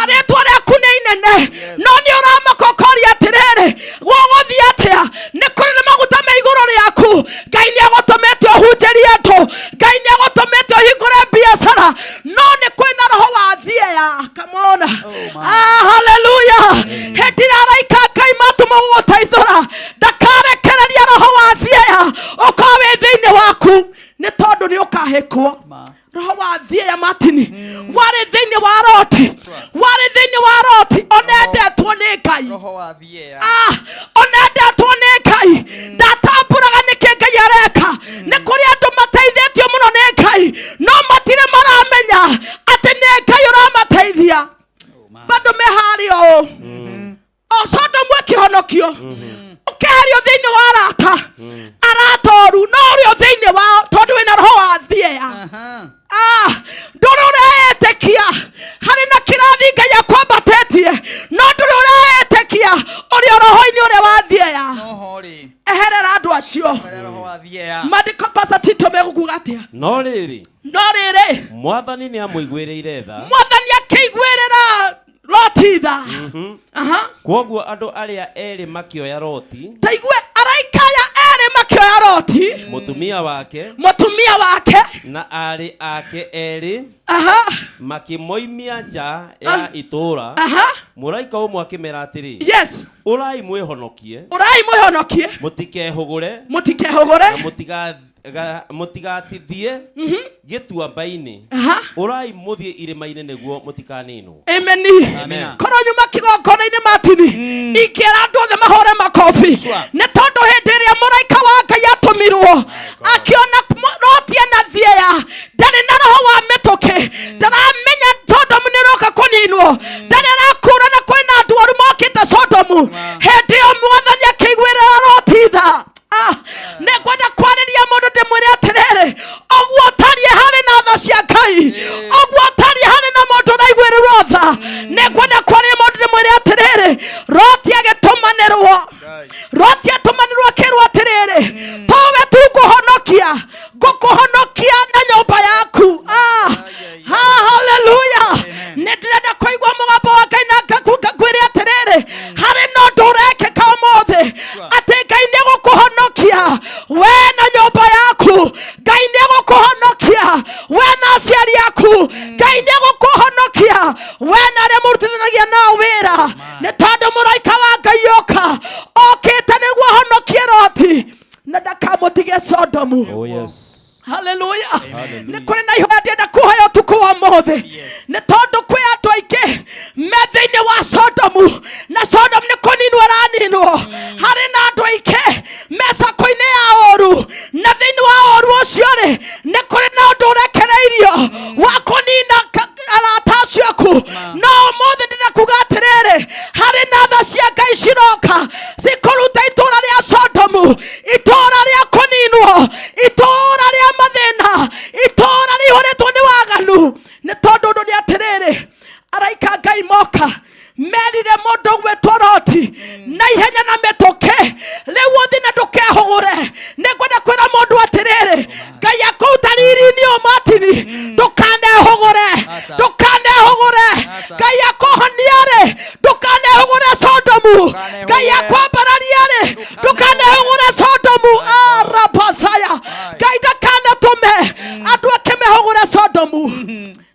rĩtwa rĩaku nĩ inene no nĩ ũramakokoria atĩrĩrĩ gũgũthiĩ atĩa nĩ kũrĩ na maguta me igũrũ rĩaku Ngai nĩagũtũmĩte ũhunjĩrie andũ Ngai nĩagũtũmĩte ũhingũre biacara no nĩ kwĩna roho wa thieya. Come on. Hallelujah. Hĩndĩ ĩrĩa araika Ngai matũma gũgũteithũra ndakarekereria roho wa thieya ũkorwo wĩ thĩinĩ waku nĩ tondũ nĩ ũkahĩkwo. Roho wa thieya Martin warĩ thĩinĩ wa Loti warĩ thĩinĩ wa Loti onendetwo nĩ Ngai. Roho wa thieya onendetwo nĩ Ngai ndatambũraga nĩkĩ Ngai areka nĩ kũrĩ andũ mateithĩtio mũno nĩ Ngai no matirĩ maramenya atĩ nĩ Ngai ũramateithia bado me harĩa o Sodomu ĩkĩhonokio ũkeherio thĩinĩ wa aratoru no ũrĩ thĩinĩ wao tondũ wĩna roho wa thieya. Ndũrĩ ũretĩkia harĩ na kĩrathi Ngai akwambatĩtie no ndũrĩ ũretĩkia ũrĩ roho-inĩ ũrĩa wa thieya. Eherera andũ acio maandĩko pastor Tito megũkuga atĩa no rĩrĩ Mwathani nĩamũiguĩrĩire tha Mwathani akĩiguĩrĩra Loti tha. Kwoguo andũ arĩa erĩ makĩoya Loti taigwe araikaya erĩ makĩoya Loti mũtumia wake na arĩ ake erĩ makĩmoimia nja ya itũũra mũraika ũmwe akĩmera atĩrĩ ũrai mwĩhonokie mũtikehũgũre na mũtigatithie gĩtuamba-inĩ ũrai mũthiĩ irĩma-inĩ nĩguo mũtikaninwo. Amen. Korwo nyuma kĩgongona-inĩ Martin ingĩra andũ othe mahũre makobi nĩ tondũ hĩndĩ ĩrĩa mũraika wa Ngai atũmirwo akĩona Loti ena thieya ndarĩ na roho wa mĩtũkĩ ndaramenya Sodomu nĩroka kũninwo ndarĩ arakũra na kwĩna andũ aru mokĩte Sodomu hĩndĩ ĩyo Mwathani akĩiguĩrĩra Loti tha. Nĩngwenda kwarĩria mũndũ ndĩmwĩre atĩrĩrĩ ũguo tariĩ harĩ na tha cia Ngai ũguo tariĩ harĩ na mũndũ ũraiguĩrĩrwo tha. Nĩngwenda kwarĩria mũndũ ndĩmwĩre atĩrĩrĩ Loti agĩtũmanĩrwo akĩrwo atĩrĩrĩ towe tu ngũkũhonokia na nyũmba yaku. Hallelujah. Nĩndĩrenda kũigua mũgambo wa Ngai na ngakwĩre atĩrĩrĩ harĩ na ũndũ ũrekĩka ũmũthĩ atĩ Ngai nĩegũkũhonokia we na nyũmba yaku. Ngai nĩegũkũhonokia we na aciari aku. Ngai nĩegũkũhonokia we na arĩa mũrutithanagia nao wĩra nĩ tondũ mũraika wa Ngai oka okĩte nĩguo ahonokie Loti na ndakamũtige Sodomu. Oh yes. Hallelujah. Nĩ kũrĩ na ihoya ndĩrenda kũheo ũtukũ wa ũmũthĩ nĩ tondũ kwĩ andũ aingĩ me thĩinĩ wa Sodomu na Sodomu nĩ kũninwo ĩraninwo. Harĩ na andũ aingĩ me sako-inĩ ya ũru na thĩinĩ wa ũru ũcio rĩ nĩ kũrĩ na ũndũ ũrekereirio wa kũnina arata acio aku no ũmũthĩ ndĩrenda kuga atĩrĩrĩ harĩ na tha cia Ngai ciroka cikũruta itũũra rĩa Sodomu itũũra rĩa kũninwo itũũra rĩa mathĩna itũũra rĩihũrĩtwo nĩ waganu nĩ tondũ ũndũ nĩ atĩrĩrĩ araika Ngai moka merire mũndũ gwĩtwo Loti na ihenya na mĩtũkĩ rĩu ũthi na ndũkehũgũre. Nĩngwenda kwĩra mũndũ atĩrĩrĩ Ngai akũruta riri-inĩ ũyũ Martin ndũkanehũgũre Ngai akũhonia rĩ ndũkanehũgũre Sodomu. Ngai akwambararia rĩ ndũkanehũgũre Sodomu. Arabasaya Ngai ndakanatũme andũ akĩmehũgũre Sodomu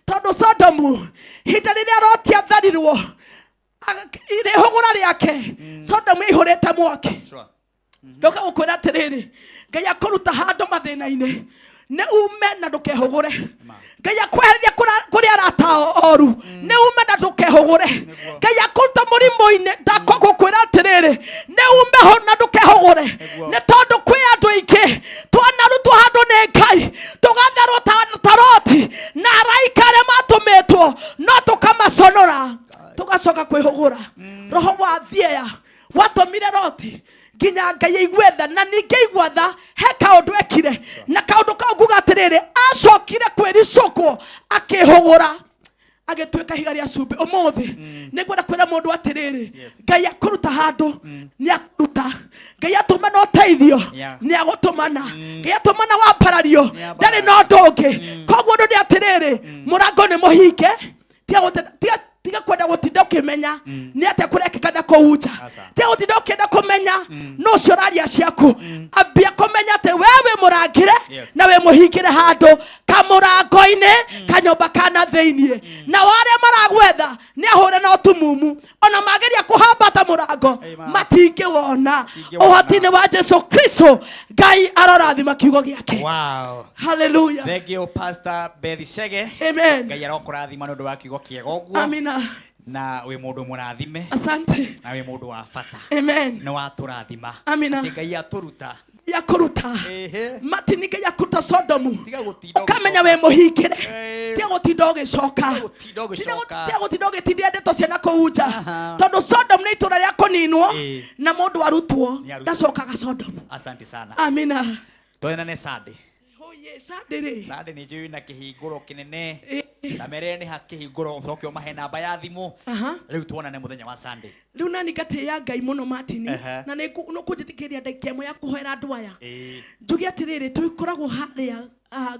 tondũ Sodomu hĩndĩ rĩrĩa Loti atharirwo ire hogora riake Sodom ihorete mwaki ndoka gukwira atiriri Ngai akuruta hando mathina-ini ne ume na ndukehogore Ngai akweheria kuri arata oru ne ume na ndukehogore Ngai akuruta murimo-ini ndakugukwira atiriri ne ume ho na ndukehogore ne tondu kwi andu aingi twanarutwo handu ni Ngai tugatherwo taroti na araika aria matumitwo no tukamaconora tugacoka kwihogora roho wa thieya watumire Loti nginya Ngai aigwetha na ninge igwatha he kaundu ekire na kaundu kau nguga atiriri acokire kwiricukwo akihogora agituika higa ria cumbi umuthi ningwenda kwira mundu atiriri Ngai akuruta handu ni akuruta Ngai atuma no teithio ni agutumana Ngai atumana wa parario ndari no ndungi koguo ndu ni atiriri murango ni muhinge tiga kwenda gutinda ukimenya ni ate kurekekana kuunja tiga gutinda ukienda kumenya no cioraria ciaku ambia kumenya ate wewe murangire na we muhingire handu kamurango-ini kanyumba kana thiini na wale maragwetha ni ahure no tumumu ona mageria kuhambata murango matingĩwona ũhoti-inĩ wa Jesu Kristo Ngai arorathima kiugo giake. Wow, hallelujah. Thank you Pastor Bethy Chege. Amen. Ngai arokũrathima nĩ ũndũ wa kiugo kĩega ũguo. Amina. Na we mundu mũrathime. Asante. Na we mundu wa bata. Amen. No atũrathima. Amina. Ngai atũruta yakuruta mati ninge yakuruta Sodomu ukamenya we muhingire tiga gutinda ugicoka tiga gutinda ugitindira ndeto ciana kuunja tondu Sodomu ni itura ria kuninwo na mundu arutwo ndacokaga Sodomu. Asante sana. Amina. Toena ne Sunday. Sunday ni juu na kihinguro kinene na merene hakihinguro ucoke mahe namba ya thimu riu tuonane muthenya wa Sunday. Riu nani gati ya Ngai muno Martin na ni kunjitikiria ndakemo ya kuhoera andu aya njugi atiriri tuikoragwo haria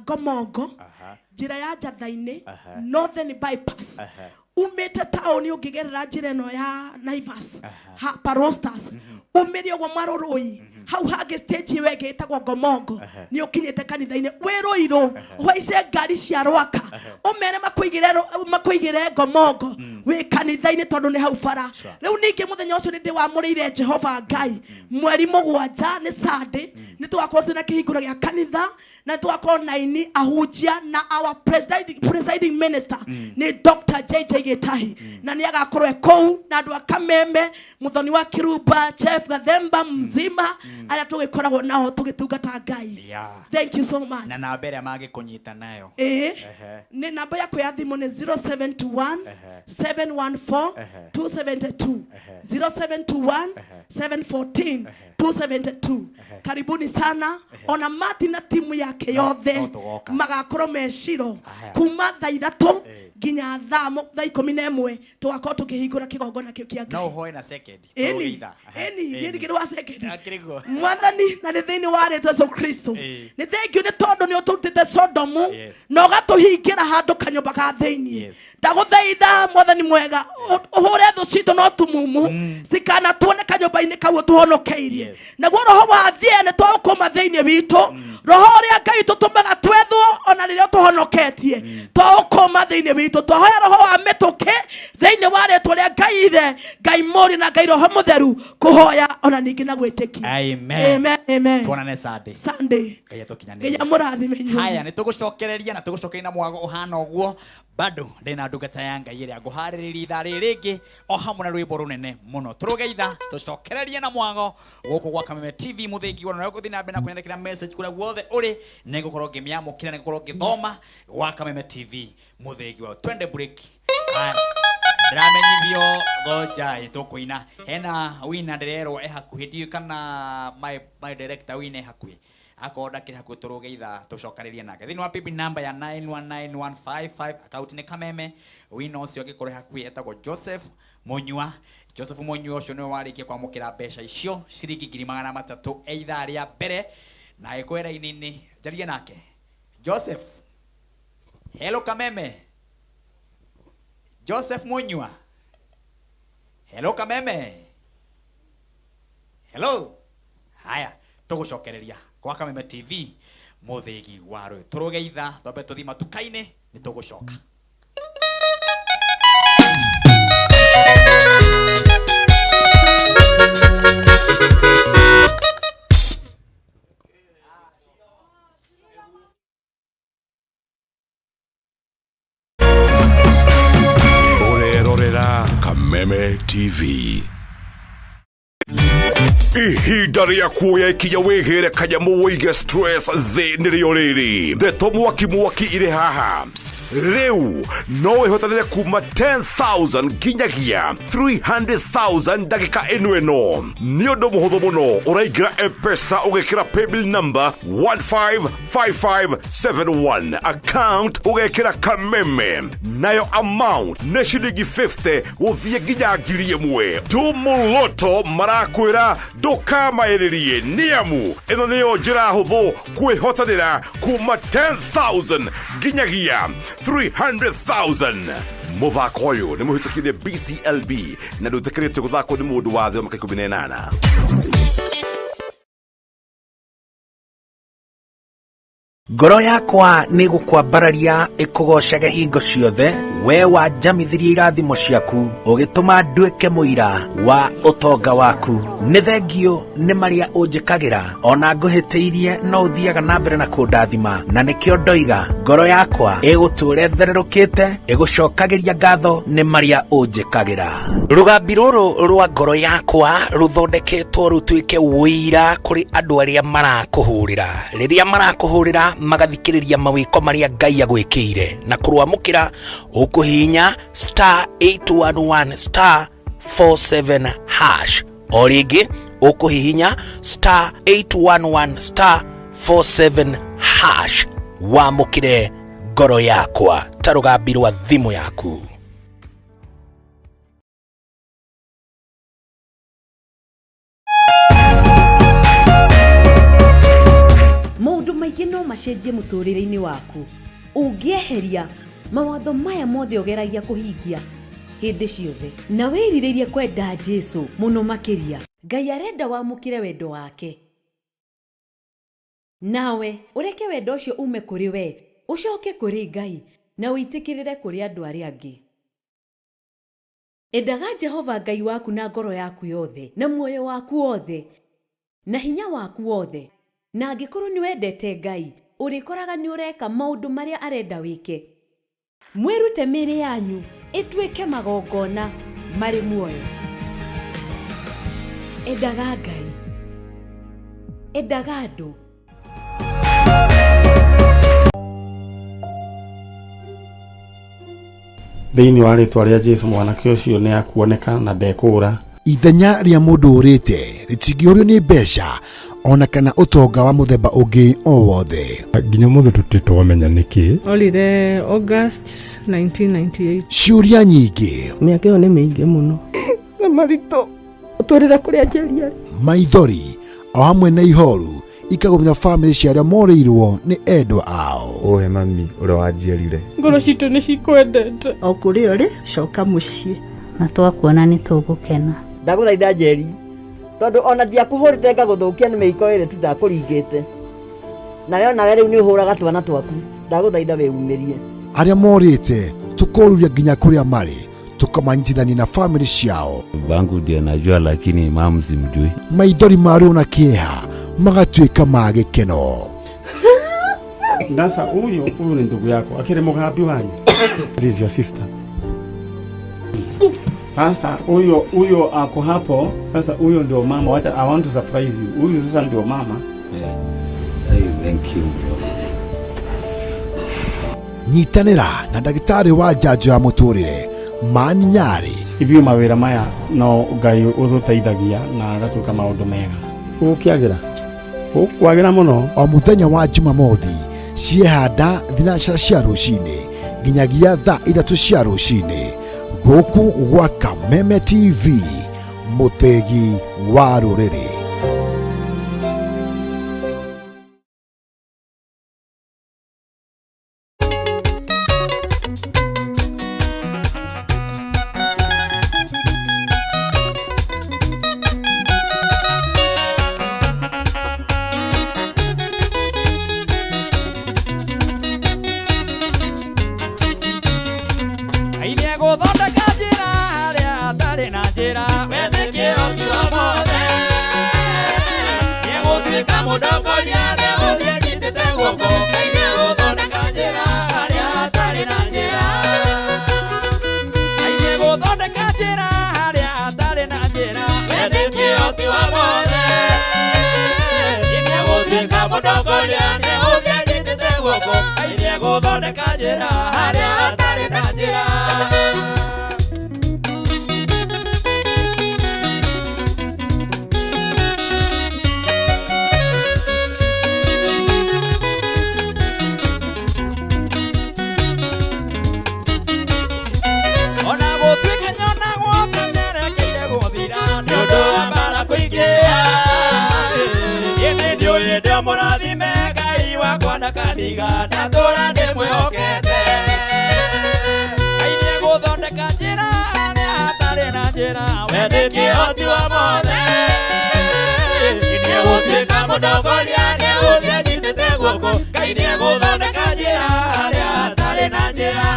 Gomongo njira ya Njatha-ini Northern bypass umete taoni ungigerera njira no ya Naivas ha Parostas umiri ogwo maroroi hau hage stage wege itagwo Gomongo ni ukinyete kanitha-ini wiruiru hoice ngari cia rwaka umere makuigire Gomongo we kanitha-ini tondu ni hau bara riu ningi muthenya ucio ndi wamurire Jehova Ngai mweri mugwanja ni Sunday ni twakorwo tuna kihinguro gia kanitha na twakorwo na ini ahunjia na our presiding minister ni Dr. JJ Gitahi na ni agakorwo ekou na andu akameme muthoni wa Kiruba Chef Gathemba mzima aria tugikoragwo nao tugitungata Ngai. Thank you so much. Na namba ĩrĩa mangĩkũnyita nayo ni namba yako ya thimu ni 0721 714 272 0721 714 272. Karibuni sana. Ona Mati na timu yake yothe magakorwo meciro kuma thaa 3 nginya thaa 11 tugakorwo tukihingura kigongona kiu kia Ngai. No hoe na second. Ni ngirwa second. Mwathani na ni thiini wa Yesu Kristo. Ni thank you ni tondu ni ututite Sodomu na ugatuhingira handu kanyumba ka thiini. Ndaguthaitha Mwathani mwega uhure thu citu no tumumu sikana tuone kanyumba-ini kau tuhonokeirie naguo roho wa thiene twakuma thiini witu roho uria Ngai tutumaga twethwo ona riria tuhonoketie twakuma thiini witu twahoya roho wa mituki thiini wa ritwa ria Ngai ithe Ngai muri na Ngai roho mutheru kuhoya ona ningi na gwitikia. Amen. Tuonane Sunday. Ngai atukinyanire. Ngai murathime inyuĩ. Haya ni tugucokereria na tugucokeria na mwago uhana uguo bado ndina ndungata ya Ngai iria nguhaririria ithaa ringi o hamwe na rwimbo runene muno turugeitha tucokererie na mwago guku gwa Kameme TV muthingi wona no guthina mbere na kunyandikira message kura guothe uri ningukorwo ngimiamukira ningukorwo ngithoma gwa Kameme TV muthingi wa twende break. Ramenyithio goja tukuina hena wina ndirerwo hakuhi ndiu kana my director wina hakuhi akoda kiri hakuhi turugeitha tucokererie nake thini wa pipi number ya 919155 account ni Kameme wina ucio ngikore hakuhi etagwo Joseph Munyua ucio ni warikia kwamukira mbeca icio ciringi 300 eitha ria mbere na ikwera inini jaria nake Joseph. Hello Kameme. Joseph Munyua. Hello Kameme. Hello. Haya, tugucokereria kwa Kameme TV muthigi wa rwe turugeitha twambe tuthi matukaine ni tugucoka. Kameme TV. Ihinda rĩa kuoya ikinya wĩgĩre kanyamu wĩige stress thĩ nĩrĩo rĩrĩ. Ndeto mwaki irĩ haha. Rĩu no wĩhotanĩre kuma 10,000 nginyagia 300,000 ndagĩka ĩno. Nĩ ũndũ mũhũthũ mũno. Ũraingĩra M-Pesa ũgekĩra paybill number 155571. Account ũgekĩra Kameme. Nayo amount nĩ ciringi 50 gũthiĩ nginya 1,000. Tumuluto marakwĩra ndũkamaĩrĩrie nĩamu ĩno nĩyo njĩra hũthũ kwĩhotanĩra kuma 10,000 nginyagia 300,000. Mũthako ũyũ nĩ mũhĩtũkĩire BCLB na ndũtĩkĩrĩtio gũthakwo nĩ mũndũ wa thĩ wa mĩaka 18. Ngoro yakwa nĩ gũkwambararia ĩkũgocage hingo ciothe we wanjamithirie irathimo ciaku ũgĩtũma nduĩke mũira wa ũtonga waku. Nĩ thengio nĩ marĩa ũnjĩkagĩra ona ngũhĩtĩirie no ũthiaga na mbere na kũndathima na nĩkĩo ndoiga ngoro yakwa ĩgũtũũre thererũkĩte ĩgũcokagĩria ngatho nĩ marĩa ũnjĩkagĩra. Rũgambi rũrũ rwa ngoro yakwa rũthondeketwo rũtuĩke wũira kũrĩ andũ arĩa marakũhũrĩra. Rĩrĩa marakũhũrĩra magathikĩrĩria mawĩko marĩa Ngai agwĩkĩire na kũrwamũkĩra ũkũhihinya *811 *47#. O rĩngĩ ũkũhihinya *811 *47#. Wamũkĩre ngoro yakwa ta rũgambi rwa thimũ yaku. Maũndũ maingĩ no macenjie mũtũrĩre-inĩ waku ũngĩeheria mawatho maya mothe ũgeragia kũhingia hĩndĩ ciothe na wĩrirĩrie kwenda Jesũ mũno makĩria. Ngai arenda wamũkĩre wendo wake, nawe ũreke wendo ũcio ume kũrĩ we ũcoke kũrĩ Ngai na wĩtĩkĩrĩre kũrĩ andũ arĩa angĩ. Endaga Jehova Ngai waku na ngoro yaku yothe na muoyo waku wothe na hinya waku wothe. Na angĩkorwo nĩ wendete Ngai ũrĩkoraga nĩ ũreka maũndũ marĩa arenda wĩke. Mwĩrute mĩĩrĩ yanyu ĩtuĩke magongona marĩ muoyo. Endaga Ngai, endaga andũ. Thĩinĩ wa rĩtwa rĩa Jesũ mwanake ũcio nĩ akuoneka na ndekũra. Ithenya rĩa mũndũ ũrĩte rĩtingĩũrio nĩ mbeca ona kana ũtonga wa mũthemba ũngĩ o wothe. Nginya mũndũ tũtitwamenya nĩkĩ. Olire August 1998. Ciũria nyingĩ. Mĩaka ĩyo nĩ mĩingĩ mũno. Na maritũ ũtũrĩra kũrĩa njĩria. Maithori o hamwe na ihoru ikagũmĩra famĩlĩ cia arĩa morĩirwo nĩ endwa ao. Ohe mami ũrĩa wanjiarire. Ngoro citũ nĩ cikwendete. O kũrĩa ũrĩ coka mũciĩ. Na twakuona nĩ tũgũkena. Ndagũthaitha Njeri, tondũ ona ndiakũhũrĩte ngagũthũkia nĩ mĩiko ĩrĩ tu ndakũringĩte. Nayo nawe rĩu nĩ ũhũraga twana twaku. Ndagũthaitha wĩumĩrie. Arĩa morĩte tũkoruria nginya kũrĩa marĩ tukamanyitithania na family ciao. Wangu ndiye najua lakini mama simjui. Maithori maru na kĩeha magatuĩka ma gĩkeno. Ndasa huyu ni ndugu yako akire mugambi wanyu. This is your sister. Sasa huyo ako hapo. Sasa huyo ndio mama. Wacha, I want to surprise you. Huyo sasa ndio mama. Yeah. Hey, thank you. Nyitanĩra na ndagĩtarĩ wa njanjo ya mũtũrĩre Mani Nyari. Ithio mawĩra maya no Ngai ũtũteithagia na agatuĩka maũndũ mega. Ũkwagĩra mũno. O mũthenya wa Jumamothi ciehanda thinacara cia rũcinĩ nginyagia thaa 3 cia rũcinĩ gũkũ gwa Kameme TV, mũthegi wa rũrĩrĩ. Gũthondeka njĩra harĩa hatarĩ na njĩra, wetĩkĩro ti wa mothe. mũndongoria nĩ ũthiĩ nyitĩte guoko Ngai nĩegũthondeka njĩra harĩa hatarĩ na njĩra Ngai nĩegũthondeka njĩra harĩa hatarĩ na njĩra we nĩ kĩhoti wa mothe Ngai nĩegũtuĩka mũndongoria nĩ ũthiĩ nyitĩte guoko Ngai nĩegũthondeka njĩra harĩa hatarĩ na njĩra Ndio mũrathime Ngai wakwa ndakaniga ndatũũra ndĩmwĩhokete Ngai nĩegũthondeka njĩra harĩa hatarĩ na njĩra we nĩ kĩhoti wa mothe Ngai nĩegũtuĩka mũndongoria nĩ ũthiĩ nyitĩte guoko Ngai nĩegũthondeka njĩra harĩa hatarĩ na njĩra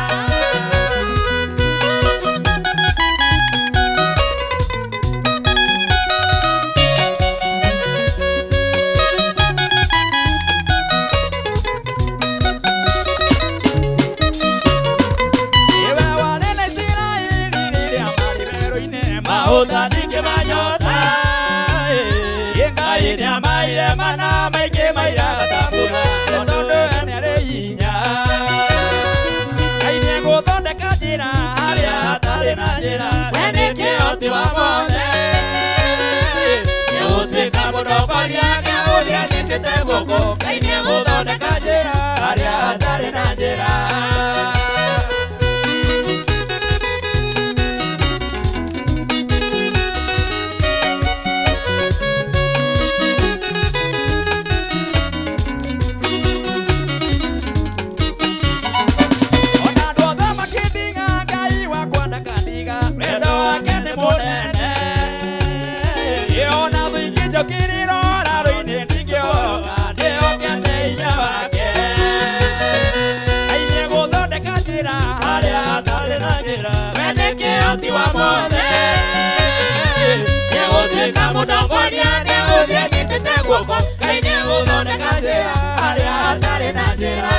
Mana maike maira gatambura Tondu ene arĩ hinya Ngai nĩegũthondeka njĩra harĩa hatarĩ na njĩra we nĩ kĩhoti wa mothe nĩegũtuĩka mũndongoria nĩ ũthiĩ nyitĩte guoko Ngai nĩegũthondeka njĩra harĩa hatarĩ na njĩra mũndongoria nĩ ũthiĩ nyitĩte guoko Ngai nĩegũthondeka njĩra harĩa hatarĩ na njĩra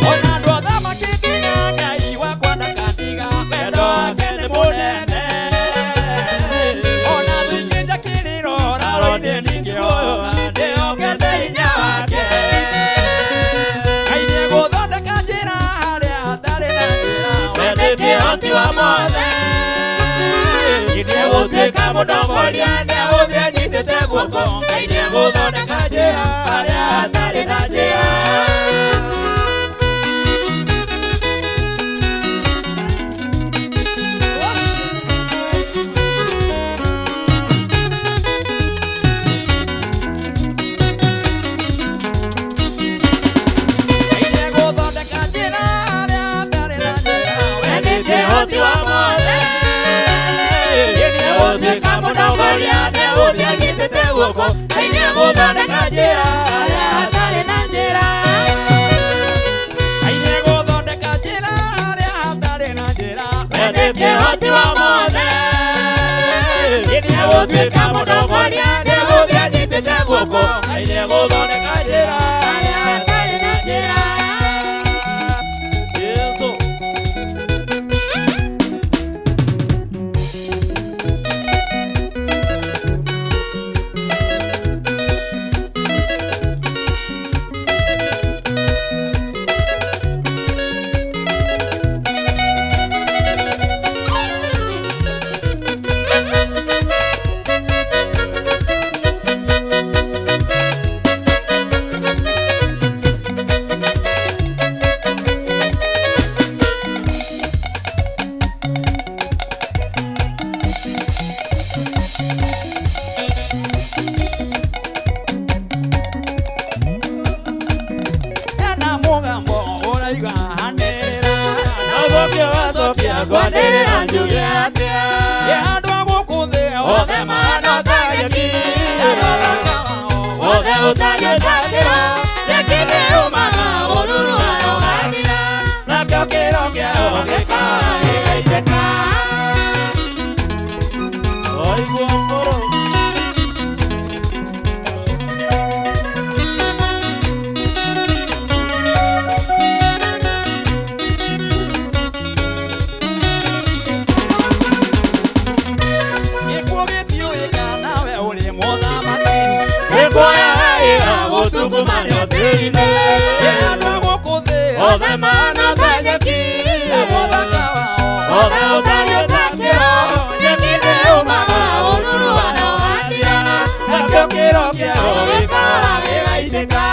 Ona andũ a thamaki nginya Ngai wakwa ndakaniga wendo wake nĩ mũnene ndĩhokete hinya wake Ngai nĩegũthondeka njĩra harĩa hatarĩ na njĩra we nĩ kĩhoti wa mothe Ngai nĩegũtuĩka mũndongoria nĩ ũthiĩ nyitĩte guoko Ngai nĩegũthondeka njĩra harĩa hatarĩ na njĩra kĩhoti wa mothe nĩegũtuĩka mũndongoria nĩ ũthiĩ nyitĩte guoko Ngai nĩegũthondeka njĩra harĩa hatarĩ na njĩra Ngai nĩegũthondeka njĩra harĩa hatarĩ na njĩra we nĩ kĩhoti wa mothe nĩegũtuĩka mũndongoria nĩ ũthiĩ nyitĩte guoko Ngai nĩegũthondeka njĩra harĩa hatarĩ na njĩra Ngwanĩrĩra njuge atĩa andũ a gũkũ thĩ othe mahana ta nyeki othe kĩro kĩao gĩkaĩgaitĩka oiguo mbũrũ Tukumania terine, ena gokude, ode mana tanyeki, ode otario takiro, nyekine umaga, ururu wana watira, nakyo kiro ega iteka.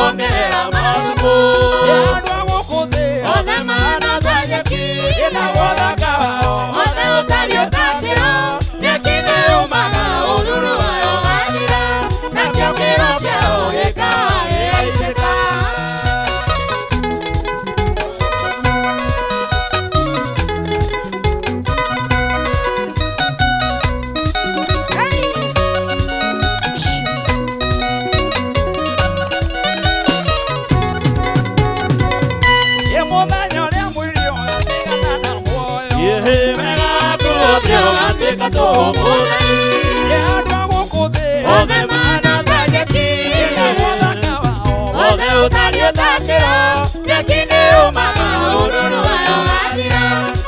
Ongerera mazuko yandwa gukuthi othe mana tanyeki ina gothaka othe utario takiro nyekine umaga ururu wayo wathira nakyo kiro kiao gĩkaĩgaitĩka Utario takiro, nyekine umaga ururu wayo wathira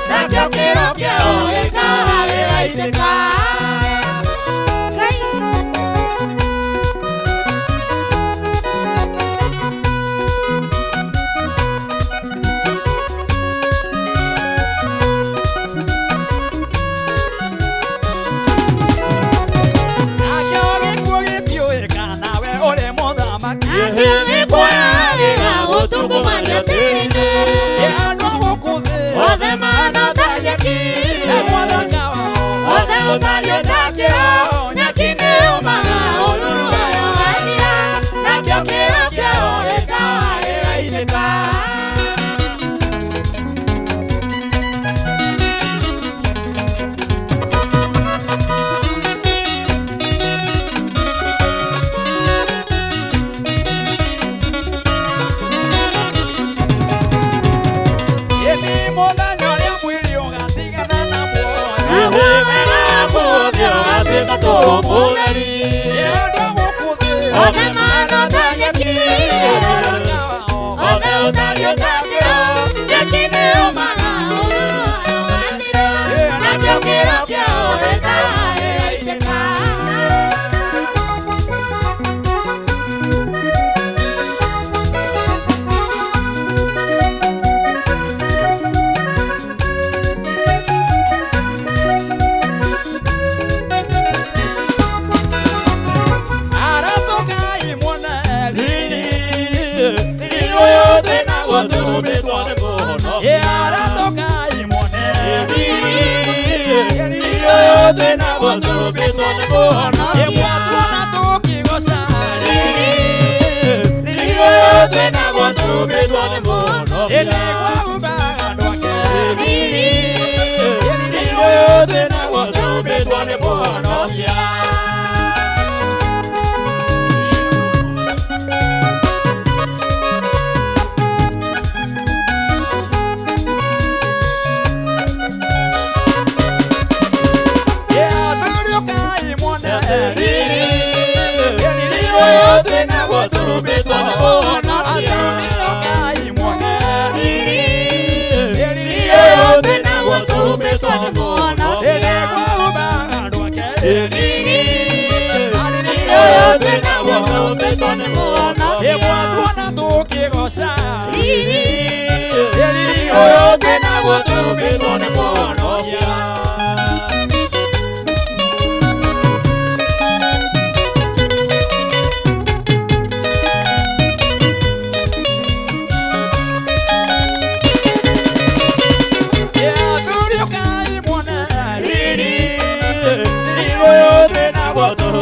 nakyo kiro kiao gĩkaĩgaitĩka Tukumania terine, ena gokuthi, othe mana tanyeki, othe utario takiro, nyekine umaga ururu wayo wathira nakyo kiro kiao gĩkaĩgaitĩka Ode mana tanyeki, ode utario takiro, nyekine umaga ururu wayo wathira nakyo kiro kiao gĩkaĩgaitĩka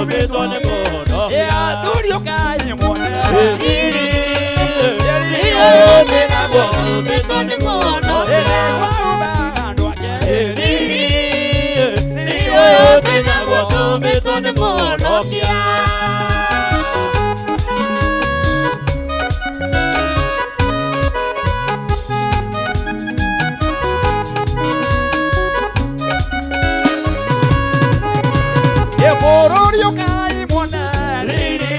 Beto tone mono Turio kai mone Riri tena botume tone mono Riri tena botume tone mono Turio kai mone Riri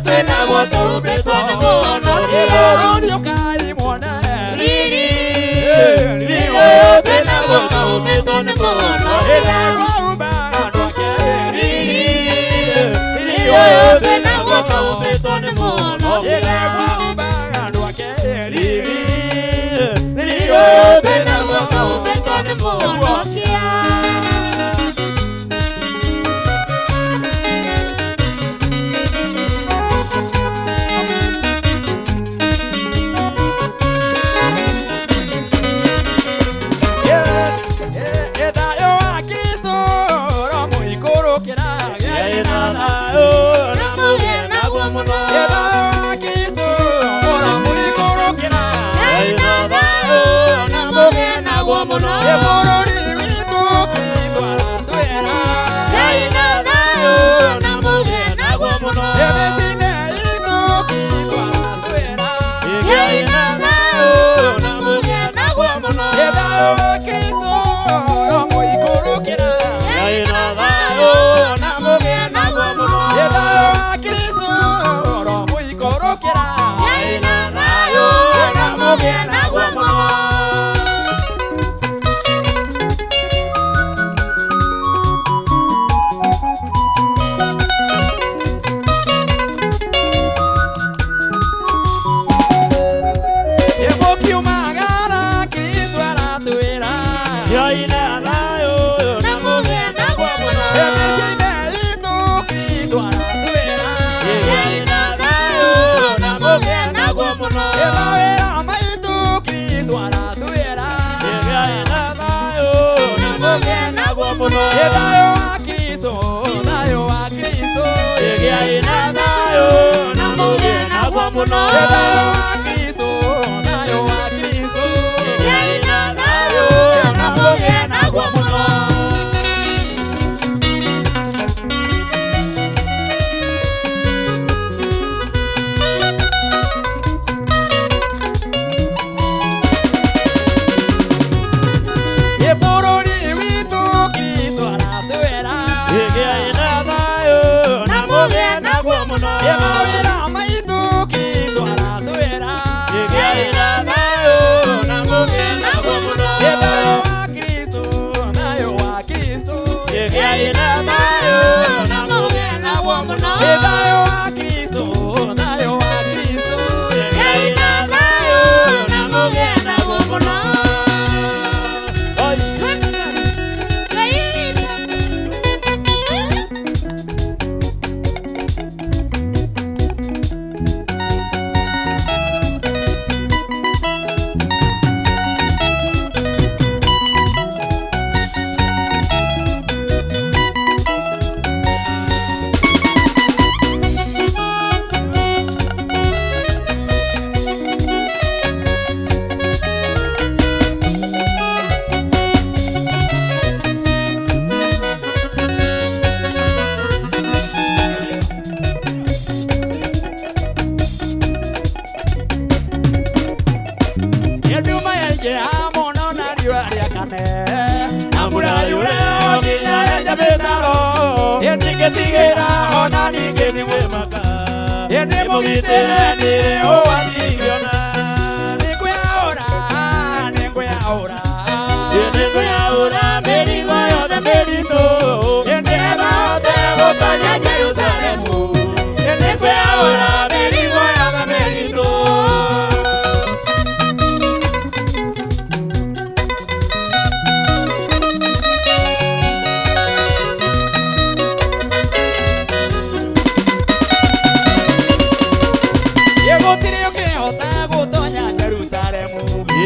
tena botume tone mono Turio kai mone Riri tena botume tone mono tena botume tone mono tena botume tone mono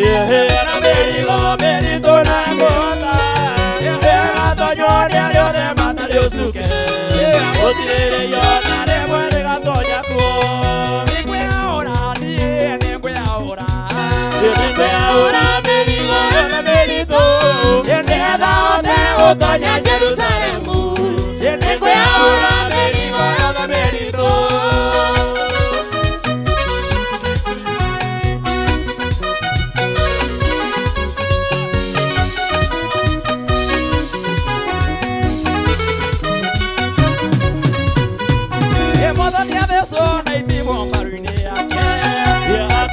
Yeah, Gutire yona rimwe rigatonya kuo. Ningwiaura nie ningwiaura. Ningwiaura mĩrigo yothe mĩritũ. Nĩgetha hote gũtonya Jerusalemu. Ningwiaura mĩrigo yothe mĩritũ.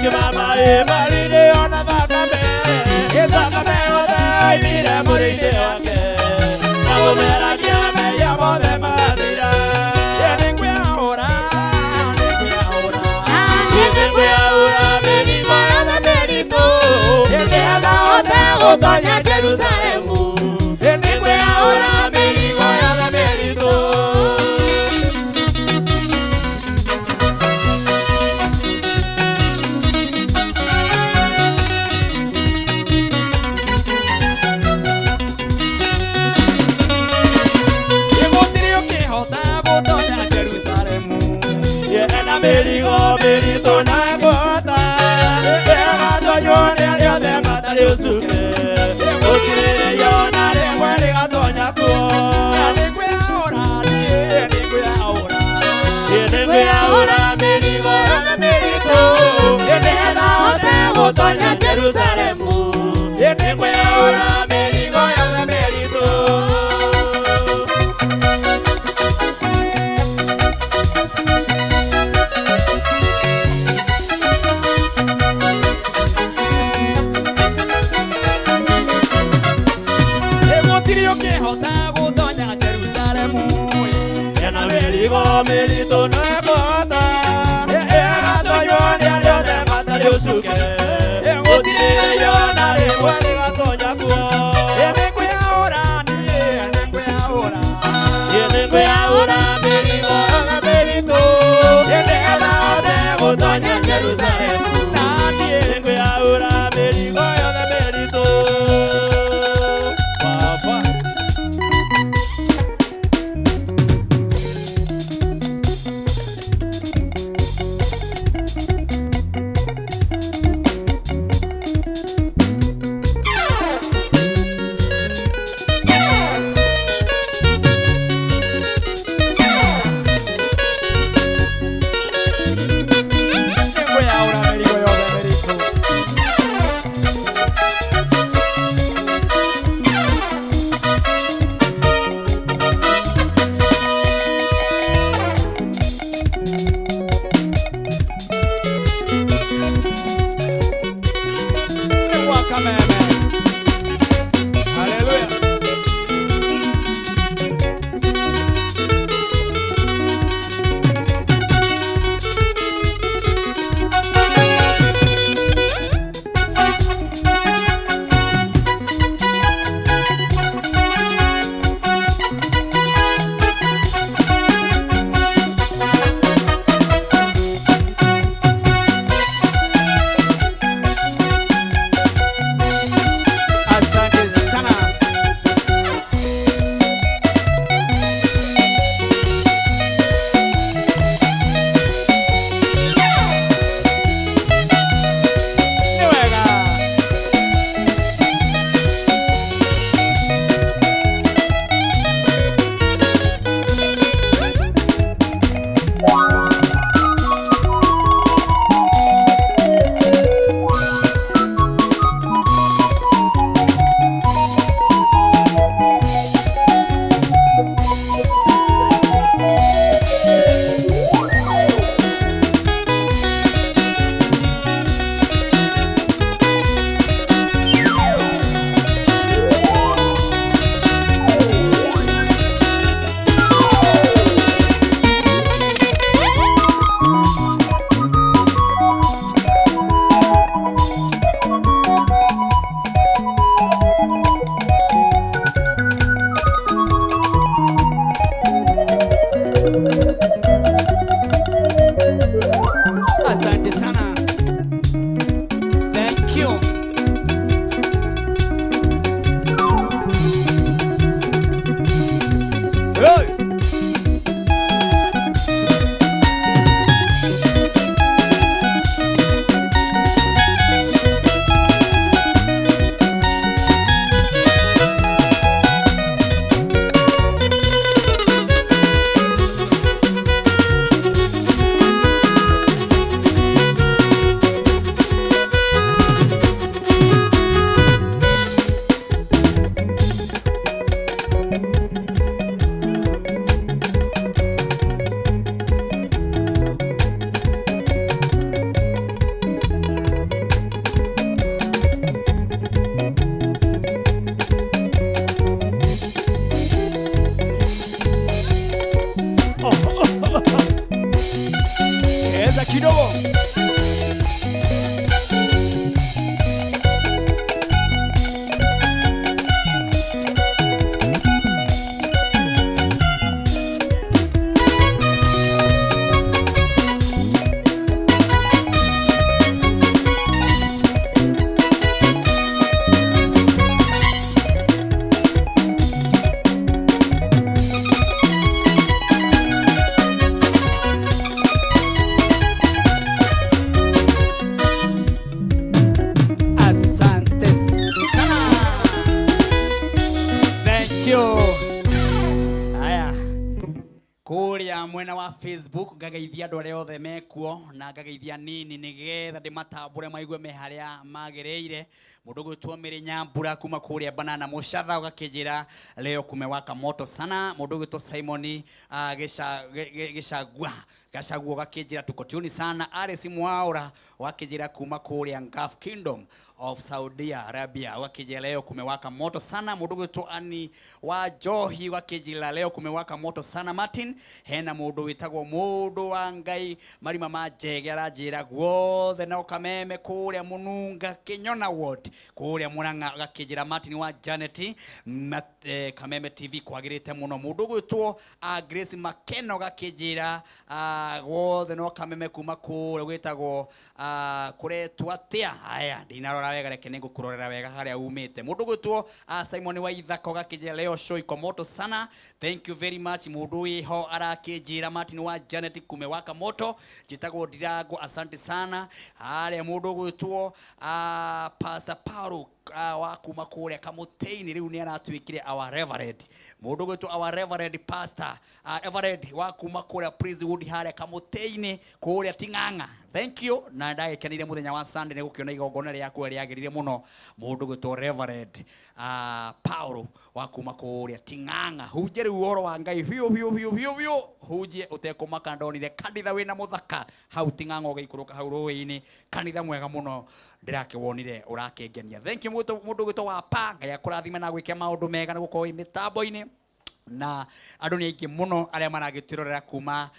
Mama marinde ona thakame ithakame othe oimire mũrĩ-inĩ wake na gũtheragia mehia mothe mathira. Nĩngwĩaũra mĩrigo yothe mĩritũ nĩgetha hote gũtonya Jerusalemu. Nĩngwĩaũra mĩrigo yothe mĩritũ. Mĩrigo mĩritũ na ngota ĩgatonywo nĩ arĩa othe matarĩ ũcuke. Gũtirĩ yona rĩmwe rĩgatonya kuo. Nĩngwĩaũra niĩ nĩngwĩaũra mĩrigo yothe mĩritũ nĩgetha hote gũtonya Jerusalemu. Nĩngwĩaũra mĩrigo yothe mĩritũ. Mĩritũ na ngota ĩgatonywo nĩ arĩa othe matarĩ ũcuke. Gũtirĩ yona rĩmwe rĩgatonya kuo. Nĩngwĩaũra niĩ nĩngwĩaũra mĩrigo yothe mĩritũ nĩgetha hote gũtonya Jerusalemu. Na niĩ nĩngwĩaũra mĩrigo yothe mĩritũ. kidogo. Mwena wa Facebook ngagaithia andu aria othe mekuo na ngagaithia nini nigetha ndimatambure maigue me haria magereire mundu gwitwo Miri Nyambura kuma kuria Banana Muchatha ugakijira leo kumewaka moto sana mundu gwitwo Simon Gachagua ugakijira tuko tuni sana Ares Mwaura wakijira kuma kuria Gulf Kingdom of Saudi Arabia wakijira leo kumewaka moto sana mundu gwitwo Ani wa Johi wakijira leo kumewaka moto sana Martin hena mundu witagwo mundu wa Ngai marima ma jege arajira guothe no Kameme kuria Mununga Kinyona Ward kuria Muranga gakijira Martin wa Janet Kameme TV kwagirite muno mundu gwitwo Grace Makeno gakijira guothe no Kameme kuma kuria gwitagwo kuretwa atia haya ndinarora wega reke ningukurorera wega haria umite mundu gwitwo Simon wa Ithako gakijira leo show iko moto sana thank you very much mundu iho arakijira Martin wa Janet kumewaka moto jitagwo Dirago asante sana haria mundu gwitwo Pastor Paulo wa kuma kuria Kamuteini riu ni aratwikire our reverend mundu gwitwo our reverend pastor Everett wa kuma kuria Princewood haria Kamuteini kuria Ting'ang'a thank you na ndagekenire muthenya wa Sunday ne gukiona igongona riaku riagirire muno mundu gwitwo reverend Paulo wa kuma kuria Ting'ang'a huje riu uhoro wa Ngai hiu huje utekumaka ndonire kanitha wina muthaka hau Ting'ang'a ugeikuruka hau ruini kanitha mwega muno ndirakewonire urakengenia thank you mundu gwitwo wa pa Ngai akurathime na gwike maundu mega gukorwo imitambo-ini na andu ni aingi muno aria maragitirorera kuma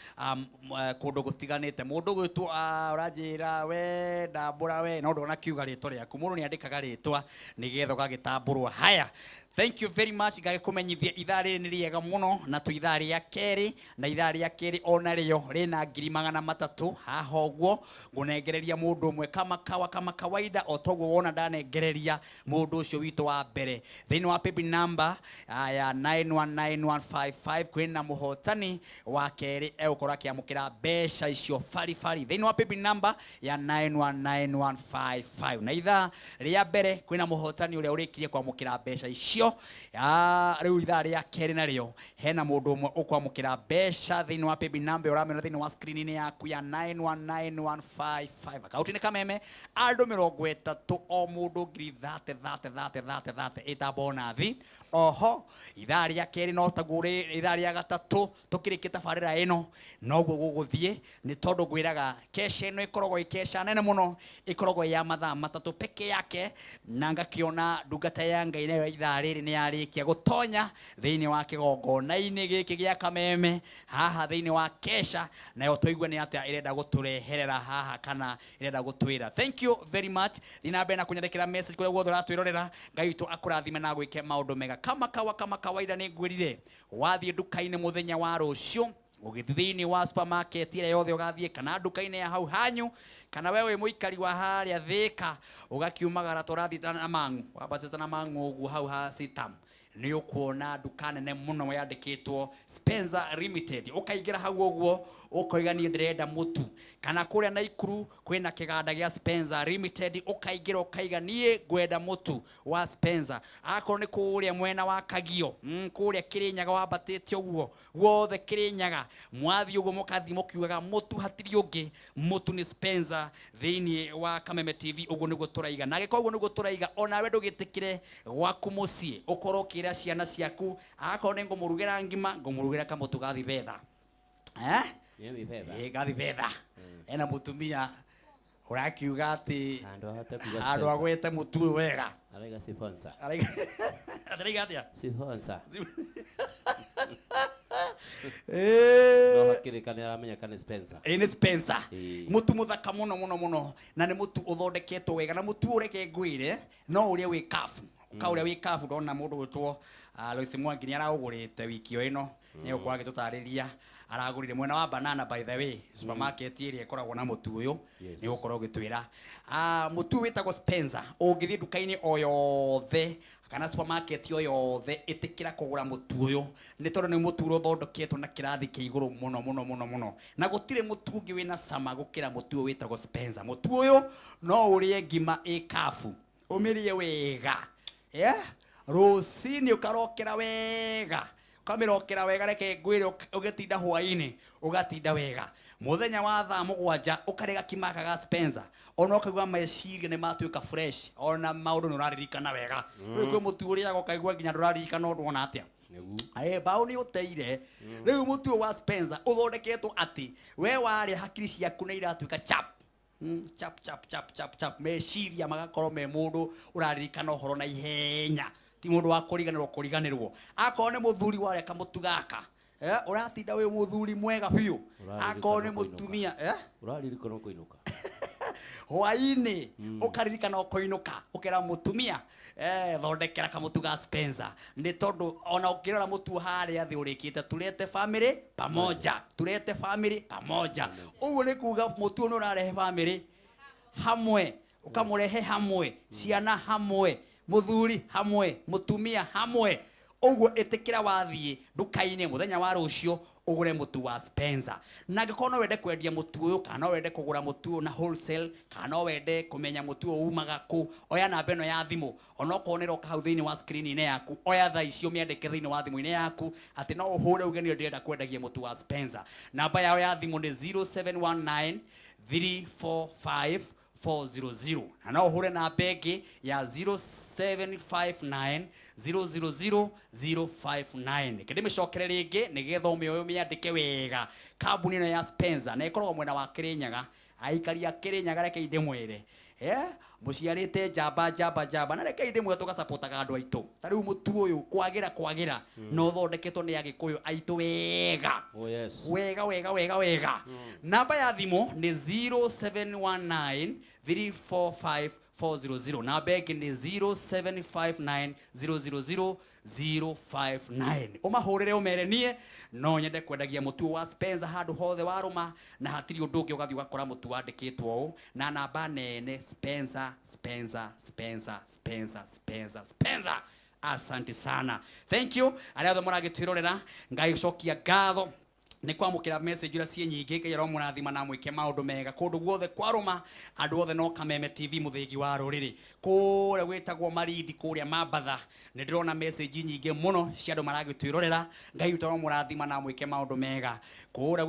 kundu gutiganite mundu gwitwo urajira we ndambura we no ndona kiuga ritwa riaku mundu ni andikaga ritwa nigetha gagitamburwa haya thank you very much ngagikumenyithia ithari ni riega muno na tu ithari ya keri na ithari ya keri ona rio rina 300 haha uguo ngunengereria mundu umwe kama kawaida otogwo wona ndanengereria mundu ucio witu wa mbere thini wa paybill number ya 919155 kwina muhotani wa keri egukora kiamukira besha icio fari thini wa paybill number ya 919155 na itha ria mbere kwina muhotani uria urikirie kwamukira besha icio riu itha ria keri nario hena mundu umwe ukwamukira besha thini wa paybill number uramena thini wa screen ni yaku ya 919155 akaunti ni Kameme aldo 30 o mundu 30 itabona thi oho itha ria keri no tagure itha ria gatatu tukirike tabarira ino noguo guguthie ni tondu gwiraga kesha ino ikorogwo ikesha nene muno ikorogwo ya mathaa matatu peke yake na ngakiona ndungata ya Ngai nayo itha riri ni yarikia gutonya thiini wa kigongona-ini giki gia Kameme haha thiini wa kesha nayo toigwa ni atia irenda gutureherera haha kana irenda gutwira thank you very much thinabe na kunyandikira message kuri guothe ratwirorera Ngai witu akurathime na gwike maundu mega kama kawaida ni ngwirire wathie nduka-ini muthenya wa rucio ugithini wa supermarket ire yothe ugathie kana nduka-ini ya hau hanyu kana wewe muikari wa haria Thika ugakiumagara turathitana na Mang'u wabatata na Mang'u ugu hau ha Sitam ni ukuona duka nene muno yandikitwo Spencer Limited ukaigira hau uguo ukoiga ni ndirenda mutu kana kuria Naikuru kwina kiganda gia Spencer Limited ukaigira ukaiga nie gwenda mutu wa Spencer akoro ni kuria mwena wa Kagio kuria Kirinyaga wabatite uguo wothe Kirinyaga mwathi uguo mukathi mukiugaga mutu hatiri ungi mutu ni Spencer thiini wa Kameme TV uguo niguo turaiga nage koguo niguo turaiga ona we ndugitikire gwaku mucii ukoro kira ciana ciaku akoro ni ngumurugira ngima ngumurugira kamutu gathi betha gathi betha ena mutumia urakiuga ati andu agwete mutu wega araiga sponsor araiga atia sponsor kirikane aramenya kana Spencer ni Spencer mutu muthaka muno muno muno na ni mutu uthondeketwo wega na mutu ureke ngwire no uria wi kafu kauria wi kafu ndona mundu gwitwo Lois Mwangi ni araugurite wiki ino ni ukwa gitutariria aragurire mwena wa banana by the way supermarket iri ikoragwo na mutu uyu ni ukorwo gitwira mutu witagwo Spencer ungithie dukaini o yothe kana supermarket yo yothe itikira kugura mutu uyu ni tondu ni mutu uthondeketwo na kirathi kia iguru muno muno muno muno na gutire mutu ungi wina sama gukira mutu uyu witagwo Spencer mutu uyu no urie ngima ikafu umirie wega rusini ukarokera wega kamirokera wega reke ngwire ugetinda hwaini ugatinda wega muthenya wa thaa mugwanja ukarega kimaka ga Spencer ona ukagwa meciria ni matuika fresh ona maundu nuraririkana wega kwi mutu uria gokaigwa nginya nduraririkana undu ona atia bao ni uteire riu mutu wa Spencer uthondeketwo ati we wari hakiri ciaku ni iratuika chap chap chap chap chap chap meciria magakorwo me mundu uraririkana uhoro na ihenya ti mundu wa kuriganirwo akorwo ni muthuri ware kamutu gaka uratinda wi muthuri mwega biu akorwo ni mutumia uraririkana kuinuka hwaini ukaririkana ukoinuka ukera mutumia thondekera kamutu ga Spencer ni tondu ona ukirora mutu haria thi urikite turete family pamoja uguo ni kuga mutu no rarehe family hamwe ukamurehe hamwe ciana hamwe muthuri hamwe mutumia hamwe uguo itikira wathie dukaini muthenya wa rucio ugure mutu wa Spencer na ngikono wende kwendia mutu uyu kana wende kugura mutu na wholesale kana wende kumenya mutu umaga ku oya namba ino ya thimu ona ukonera ukahau thiini wa screen ine yaku oya thaa icio miandike thiini wa thimu ine yaku ati no uhure uge ni ndirenda kwendagia mutu wa Spencer namba yao ya thimu ni 0719 345 400 na no uhure na begi ya 0759 000 kende micokere ringi nigetha umioyo miandike wega kambuni ino ya Spencer na ikoragwo mwena wa Kirinyaga aikaria Kirinyaga reke inde mwere muciarite jamba na reke inde mwe tugasapotaga andu aitu tariu mutu uyu kwagira no thondeketwo ni agikuyu aitu wega wega namba ya thimu ni 0719 345 400 na begi ni 0759 000 umahurire umere nie no nyende kwendagia mutu wa Spencer handu hothe waruma na hatiri undu ungi ugathi ugakora mutu wandikitwo u na namba nene Spencer. Asante sana, thank you aria othe muragitwirorera ngaicokia ngatho ni kwamukira message ira cie nyingi ngero murathima na mwike maundu mega kundu guothe kwaruma andu othe no Kameme TV muthigi wa ruriri kuria gwitagwo Marindi kuria Mambatha ni ndirona message nyingi muno cia andu maragitwirorera ngai utaro murathima na mwike maundu mega kuria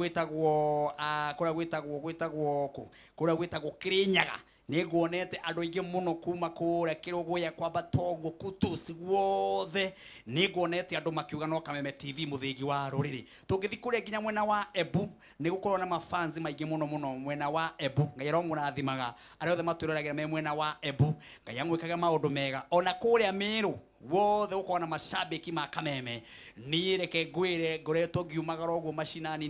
gwitagwo Kirinyaga ni nguonete andu aingi muno kuma kuria Kiruguya kwamba Tongo Kutusi guothe ni nguonete andu makiuga no Kameme TV muthigi wa ruriri tungithi kuria nginya mwena wa Embu ni gukorwo na mafans maingi muno mwena wa Embu ngai ro murathimaga aria othe matwiroragera me mwena wa Embu ngai amwikaga maundu mega ona kuria Miru wothe uko na mashabiki ma Kameme ni reke ngwire ngoretwo ngiumagara uguo mashinani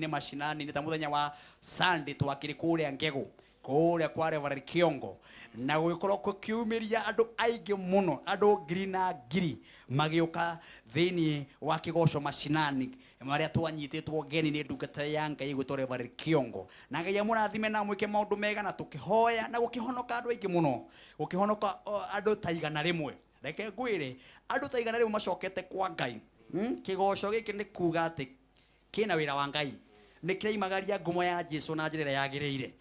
ni ta muthenya wa Sunday twakiri kuria Ngegu kuria kwa Reverend Kiongo na gukorwo kukiumiria andu aingi muno andu ngiri na ngiri magiuka thiini wa kigoco mashinani maria twanyititwo geni ni ndungata ya Ngai gwitwo Reverend Kiongo na Ngai amurathime na mwike maundu mega na tukihoya na gukihonoka andu aingi muno gukihonoka andu ta 100 reke ngwire andu ta 100 macokete kwa Ngai kigoco giki ni kuga ati kina wira wa Ngai ni kirimagaria ngumo ya Jesu na njira yagirire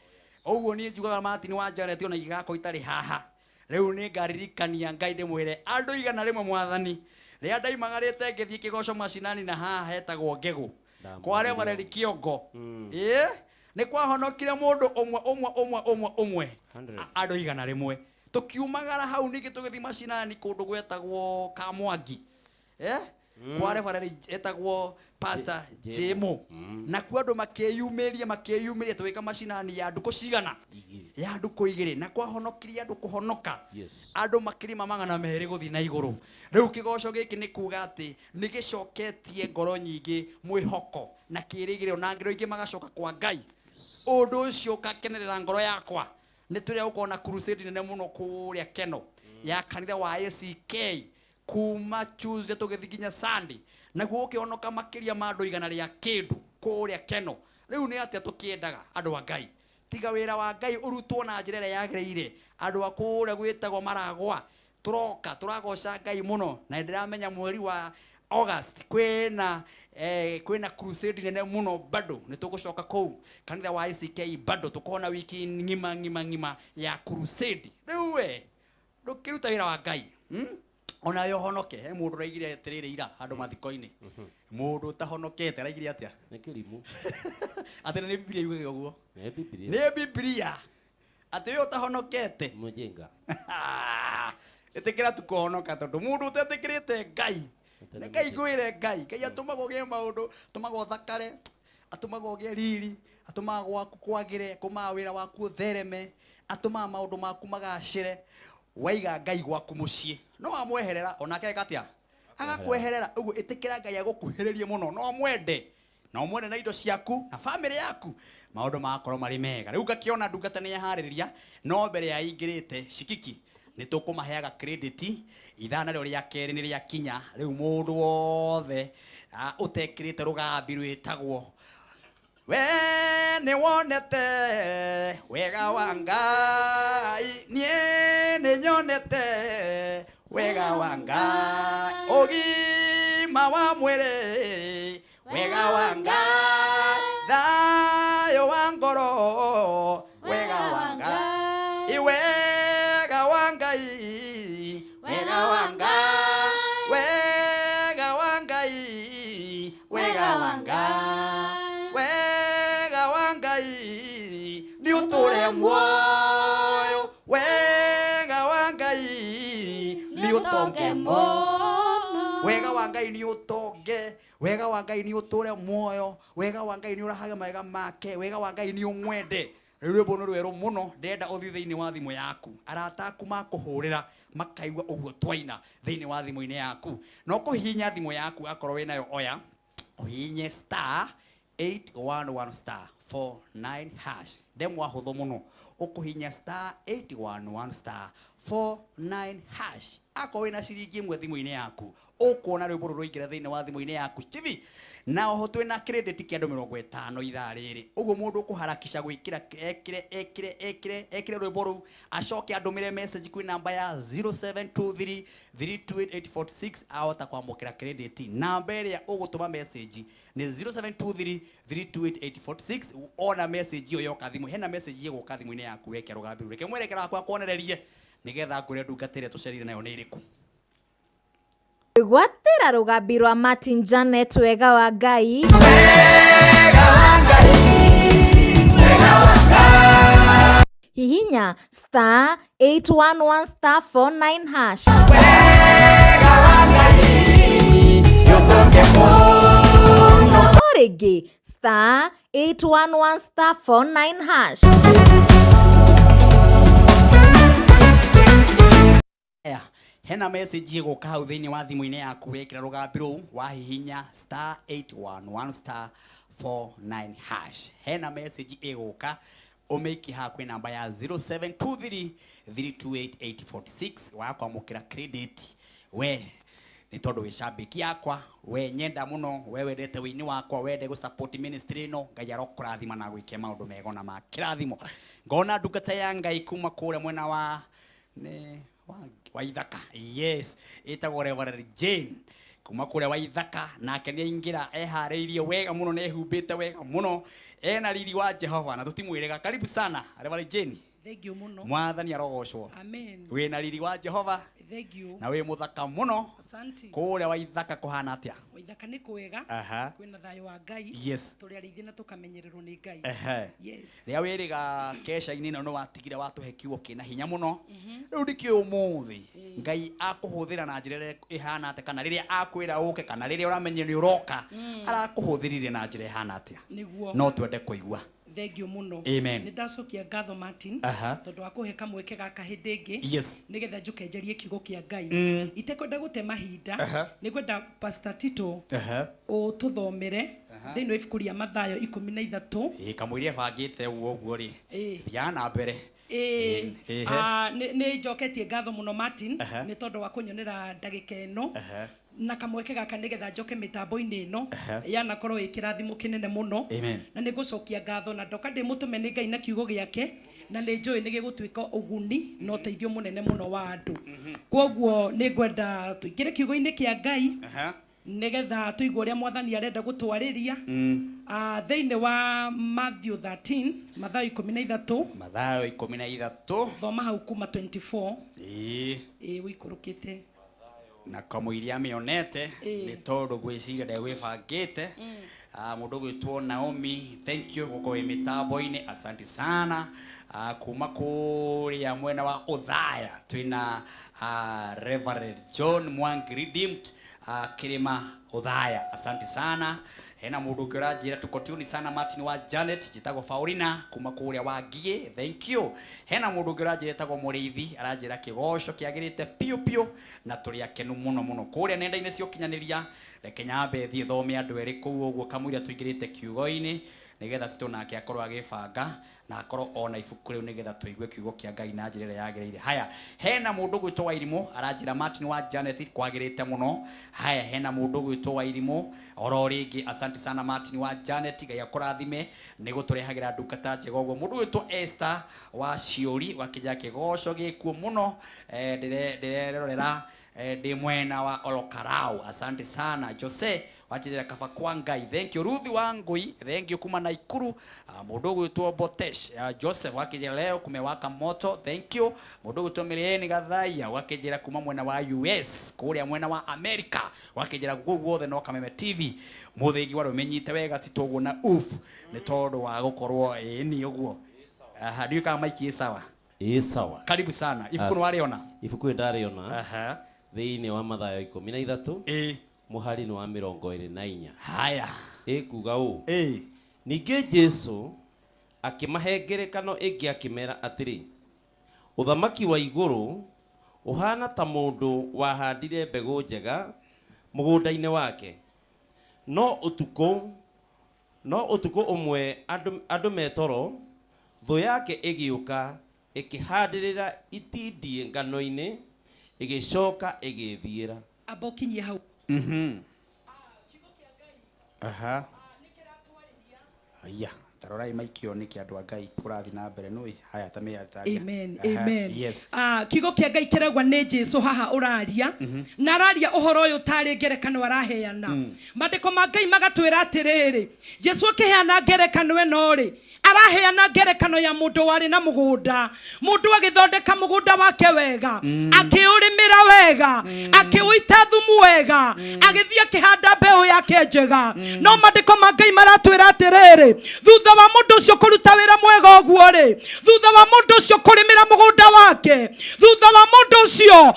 oguo ni njugaga Martin wa Janet ona igako itari haha riu ni ngaririkania Ngai ndimwire andu 100 mwathani ria ndaimagarite ngithie kigoco mashinani na haha hetagwo Ngegu kwa Reverend Kiongo ni kwahonokire mundu umwe andu 100 tukiumagara hau nigi tugithi mashinani kundu gwetagwo Kamwangi kwa reverend etagwo pastor Jemo na kwa andu makeyumiria twika macinani ya nduko cigana ya nduko igiri na kwa honokiria andu kuhonoka andu makirima magana meri guthi na iguru riu kigoco giki ni kuga ati ni gicoketie ngoro nyingi mwihoko na kirigiro na ngiro ingi magacoka kwa Ngai undu ucio kakenerera ngoro yakwa ni turia ukona crusade nene muno kuria Keno ya kanitha wa ACK kuma Tuesday tugithiginya Sunday na gukionoka makiria ma andu igana ria kindu kuria Keno riu ni atia tukiendaga andu wa Ngai tiga wira wa Ngai urutwo na njira ya yagireire andu akuria gwitagwo maragwa turoka turagoca Ngai muno na ndiramenya mweri wa August kwena crusade nene muno bado nitugucoka kou kanitha wa ACK bado tukona wiki ngima ya crusade riu we ndukiruta wira wa Ngai ona yo honoke he mundu raigire atirire ira handu mathiko-ini mundu utahonokete raigire atia ni kirimu ati ni Biblia yuge uguo ni Biblia ati yo utahonokete mujinga etekira tukohonoka tondu mundu utetikirite Ngai Ngai gwire Ngai atumaga ugie maundu atumaga uthakare atumaga ugie riri atumaga gwaku kwagire kumaga wira waku uthereme atumaga maundu maku magacire waiga Ngai gwaku mucii no amweherera onake gatia agakweherera uguo itikira Ngai agukuhiririe muno no mwende na indo ciaku na family yaku maundu magakorwo mari mega riu ngakiona ndungata ni yahaririria no mbere ya ingirite Shikiki ni tukumaheaga credit ithana rio ria keri ni ria kinya riu mundu wothe utekirite rugambi rwitagwo we ni wonete wega wa Ngai nie ni nyonete wega wa Ngai ogima wa mwiri wega wa Ngai thayo wa ngoro wega wa Ngai wega wa Ngai wega wa Ngai wega wa Ngai wega wa Ngai wega wa Ngai ni uture muoyo wega wa Ngai ni utonge muoyo wega wa Ngai ni utonge wega wa Ngai ni uture muoyo wega wa Ngai ni urahaga mega make wega wa Ngai ni umwende rwimbo no rweru muno ndenda uthi thiini wa thimu yaku arata aku makuhurira makaigwa uguo twaina thiini wa thimu-ini yaku no kuhinya thimu yaku akorwo wina yo oya uhinye *811*49# ndemwa hutho muno ukuhinya *811*49# akorwo wina ciringi imwe thimu-ini yaku ukuona rwimbo ru rwingira thiini wa thimu-ini yaku chivi na oho twina credit kia andu 50 ithaa riri uguo mundu kuharakisha gwikira ekire rwimbo ru acoke andumire message kwi namba ya 0723328846 ahota kwamukira credit namba iria ugutuma message ni 0723328846 ona message iyo yoka thimu hena message iguka thimu-ini yaku weke rugambi reke mwerekera kwa kuonererie nigetha ngure ndungatire tucerire nayo ni iriku gwatira rugambi rwa Martin Janet wega wa Ngai hihinya *811*49# wega wa Ngai yotonge muno origi *811*49# hena message iguka hau thiini wa thimu-ini yaku wekira rugambi ru wahihinya *811*49# hena message iguka umeki ha kwi namba ya 0723328846 wakwamukira credit we ni tondu wicambiki yakwa we nyenda muno we wendete wini wakwa wende gu support ministry no Ngai arokurathima na gwike maundu mego na makirathimo ngona ndungata ya Ngai kuma kuria mwena wa Waithaka yes itagwo Reverend Jane kuma kuria Waithaka nake ni aingira ehariirie wega muno ne humbite wega muno ena riri wa Jehova na tutimwirega karibu sana Reverend Jane Thank you muno. Mwathani arogocwo. Amen. Wina riri wa Jehova. Thank you. Na we muthaka muno. Asante. Kuria wa ithaka kuhana atia? Wa ithaka ni kwega. Kwina thayo wa Ngai. Yes. Turi arithi na tukamenyererwo ni Ngai. Yes. Ria wiriga kesha-ini no watigire watuhe kiugo kina hinya muno. Riu ndikio umuthi. Ngai akuhuthira na njira ihana atia kana riria akwira uke kana riria uramenye ni uroka arakuhuthirire na njira ihana atia? No twende kuigua. Thank you muno. Amen. Nidacokia ngatho Martin tondu akuhe kamweke gaka hindi ingi nigetha njukenjerie kiugo kia Ngai itekwenda gute mahinda nikwenda Pastor Tito ututhomere thiini wa ibuku ria Mathayo 13 kamwirie bangite uguo ri thiana mbere ni njoketie ngatho muno Martin ni tondu wa kunyonera ndagika ino na kamweke gaka nigetha njoke mitambo-ini ino yana korwo ikirathimo kinene muno na nigucokia ngatho na ndoka ndimutume ni Ngai na kiugo giake na ni njui ni gigutuika uguni no teithio munene muno wa andu koguo ni ngwenda tuikire kiugo-ini kia Ngai nigetha tuigwe uria mwathani arenda gutwariria thiini wa Matthew 13 Mathayo 13 Mathayo 13 thoma hau kuma 24 wikurukite na kamwiria mionete ni tondu gwiciria nde gwibangite mundu gwitwo Naomi thank you guko mitambo-ini asante sana kuma kuria mwena wa Uthaya twina Reverend John Mwangi Redeemed Kirima Uthaya asante sana hena mundu kirajira tukotuni sana Martin wa Janet jitago Faurina kuma kuria wa Gie thank you hena mundu kirajira tago Muriithi arajira kigosho kiagirite pio pio na turi akenu muno muno kuria nenda-ini cio kinyaniria reke nyambe thie thome andu eri kuu uguo kamwira tuigirite kiugo-ini nigetha Tito nake akorwo agibanga na akorwo ona ibuku riu nigetha tuigue kiugo kia Ngai na njira iria yagireire haya hena mundu gwitwo wa Irimo arajira Martin wa Janet kwagirite muno haya hena mundu gwitwo wa Irimo oro ringi asante sana Martin wa Janet Ngai akurathime niguturehagira ndungata njega uguo mundu gwitwo Esther wa Ciuri wa kija kigoco gikuo muno ndirerorera ndi mwena wa Olokarau asante sana Jose wachira kaba kwa Ngai thank you Ruthi wa Ngui thank you kuma Naikuru mundu gwitwo Botesh Joseph wakijira leo kumewaka moto thank you mundu gwitwo Milieni Gathaiya wakijira kuma mwena wa US kuria mwena wa America wakijira guguothe no Kameme TV muthingi wa rumenyite wega Tito uguo na ni tondu wa gukorwo ni uguo ndiu kama maiki sawa sawa karibu sana ifuku wariona ifuku ndariona thiini wa Mathayo 13 muhari ni wa 24 haya kuga u ninge Jesu akimahe ngerekano ingi akimera atiri uthamaki wa iguru uhana ta mundu wahandire mbegu njega mugunda-ini wake no utuko umwe andu metoro thu yake igiuka ikihandirira itindie ngano-ini igicoka igithiira abokinyie hau aya tarorai maikio ni kia andu a Ngai kurathi na mbere nui haya tamia amen amen kigo kia Ngai kiragwa ni Jesu haha uraria na araria uhoro uyu tari ngerekano araheana mandiko ma Ngai magatwira atiriri Jesu akiheana ngerekano eno ri araheana ngerekano ya mundu wari na mugunda mundu agithondeka mugunda wake wega akiurimira wega akiuita thumu wega agithia kihanda mbeu yake njega no mandiko ma Ngai maratwira atiriri thutha wa mundu ucio kuruta wira mwega uguo ri thutha wa mundu ucio kurimira mugunda wake thutha wa mundu ucio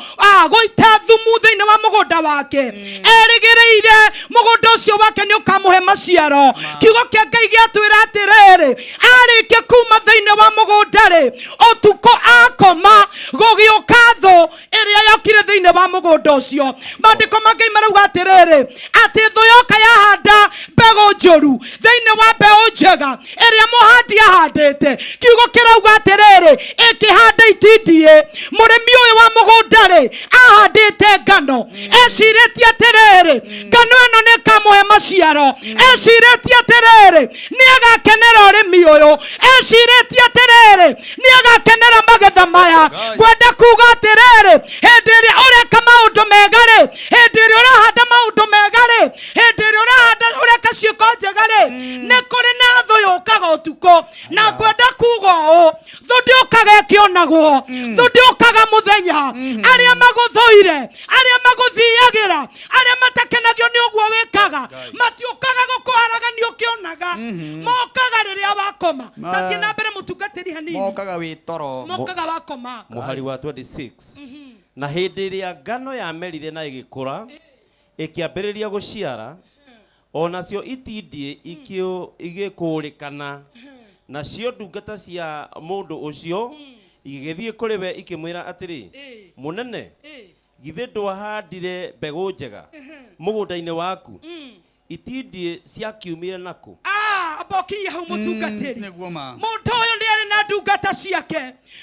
guita thumu thiini wa mugunda wake erigireire mugunda ucio wake ni ukamuhe maciaro kiugo kia Ngai giatwira atiriri arike kuma thiini wa mugunda ri utuko akoma gugiuka thu iria yokire thiini wa mugunda ucio mandiko ma Ngai marauga atiriri ati thu yoka yahanda mbegu njuru thiini wa mbeu njega iria muhandi ahandite kiugo kirauga atiriri ikihanda itindie murimi uyu wa mugunda ri ahandite ngano eciritie atiriri ngano ino ni kamuhe maciaro eciritie atiriri ni agakenera urimi uyu eciritie atiriri ni agakenera magetha maya kwenda kuga atiriri hindi iria ureka maundu mega ri hindi iria urahanda maundu mega ri hindi iria urahanda ureka ciiko njega ri ni kuri na thu yuka yũkaga ũtukũ na ngwenda kuga ũũ thũ ndĩũkaga ĩkĩonagwo thũ ndĩũkaga mũthenya arĩa magũthũire arĩa magũthiagĩra arĩa matakenagio nĩ ũguo wĩkaga matiũkaga gũkũharagania ũkĩonaga mokaga rĩrĩa wakoma tathiĩ na mbere mũtungatĩri hanini mokaga wĩ toro mokaga wakoma mũhari wa 26 na hĩndĩ ĩrĩa ngano yamerire na ĩgĩkũra ĩkĩambĩrĩria gũciara onacio itindie igĩkũrĩkana nacio ndungata cia mũndũ ũcio igĩgĩthiĩ kũrĩ we ikĩmwĩra atĩrĩ mũnene githĩ ndwahandire mbegũ njega mũgũnda-inĩ waku itindie ciakiumire nakũ abokinya hau mũtungatĩri mũndũ ũyũ nĩ arĩ na ndungata ciake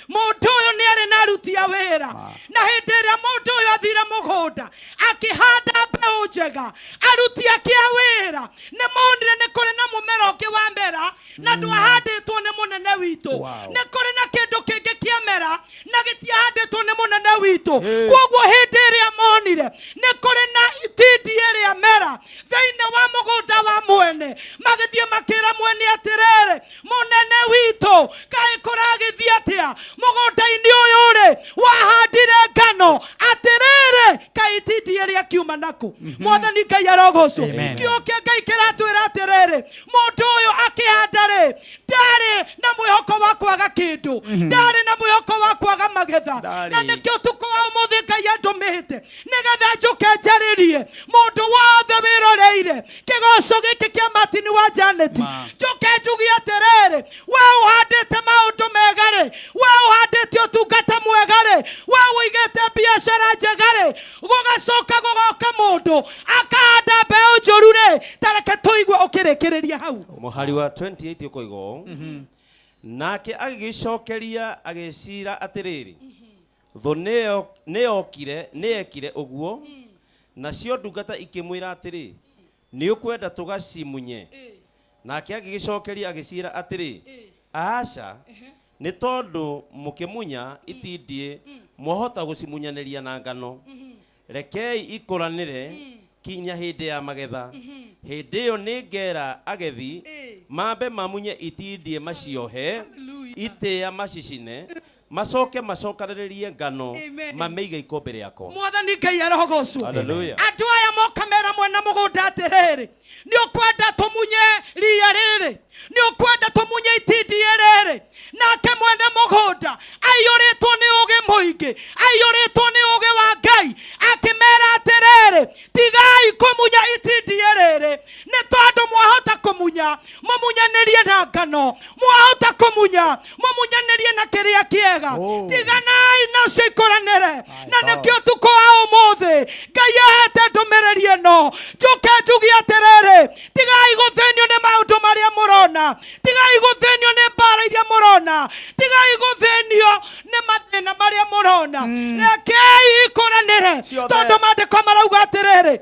mũndũ ũyũ nĩ arĩ na aruti a wĩra na hĩndĩ ĩrĩa mũndũ ũyũ athire mũgũnda akĩhanda mbeũ njega aruti ake a wĩra nĩ monire nĩ kũrĩ na mũmera ũngĩ wa mera na ndwahandĩtwo nĩ mũnene witũ nĩ kũrĩ na kĩndũ kĩngĩ kĩamera na gĩtiahandĩtwo nĩ mũnene witũ koguo hĩndĩ ĩrĩa monire nĩ kũrĩ na itindie rĩa mera thĩinĩ wa mũgũnda wa mwene magĩthiĩ makĩra mwene atĩrĩrĩ mũnene witũ kaĩ kũragĩthiĩ atĩa mũgũnda-inĩ ũyũ rĩ wahandire ngano atĩrĩrĩ kaĩ itindie rĩa kiuma nakũ mwathani Ngai arogocwo kĩũkia Ngai kĩratwĩra atĩrĩrĩ mũndũ ũyũ akĩhanda rĩ ndarĩ na mwĩhoko wa kwaga kĩndũ ndarĩ na mwĩhoko wa kwaga magetha na nĩkĩo ũtukũ wa ũmũthĩ Ngai andũmĩte nĩgetha njũke njarĩrie mũndũ wothe wĩroreire kĩgoco gĩkĩ kĩa Martin wa Janet njũke njugie atĩrĩrĩ we ũhandĩte maũndũ mega rĩ we ũhandĩte ũtungata mwega rĩ we ũigĩte biacara njega rĩ gũgacoka gũgoka mũndũ akahanda mbeũ njũru rĩ tareke tũigue ũkĩrĩkĩrĩria hau mũhari wa 28 ũkoigo nake agĩgĩcokeria agĩcira atĩrĩrĩ thũ nĩyekire ũguo nacio ndungata ikĩmwĩra atĩrĩ nĩ ũkwenda tũgacimunye nake agĩgĩcokeria agĩcira atĩrĩ aca nĩ tondũ mũkĩmunya itindie mwahota gũcimunyanĩria na ngano rekei ikũranĩre kinya hĩndĩ ya magetha hĩndĩ ĩyo nĩ ngera agethi mambe mamunye itindie maciohe itĩa macicine macoke macokanĩrĩrie ngano mamĩige ikombe rĩako mwathani Ngai arogocwo haleluya andũ aya moka mera mwena mũgũnda atĩrĩrĩ nĩ ũkwenda tũmunye ria rĩrĩ nĩ ũkwenda tũmunye itindie rĩrĩ nake mwene mũgũnda aiyũrĩtwo nĩ ũgĩ mũingĩ aiyũrĩtwo nĩ ũgĩ wa Ngai akĩmera atĩrĩrĩ tigai kũmunya itindie rĩrĩ nĩ tondũ mwahota kũmunya mũmunyanĩrie na ngano mwahota kũmunya mũmunyanĩrie na kĩrĩa kĩega tiganai nacio ikũranĩre na nĩkĩo ũtukũ wa ũmũthĩ Ngai ahete ndũmĩrĩri ĩno njũke njugie atĩrĩrĩ tigai gũthĩnio nĩ maũndũ marĩa mũrona tigai gũthĩnio nĩ mbara iria mũrona tigai gũthĩnio nĩ mathĩna marĩa mũrona rekei ikũranĩre tondũ maandĩko marauga atĩrĩrĩ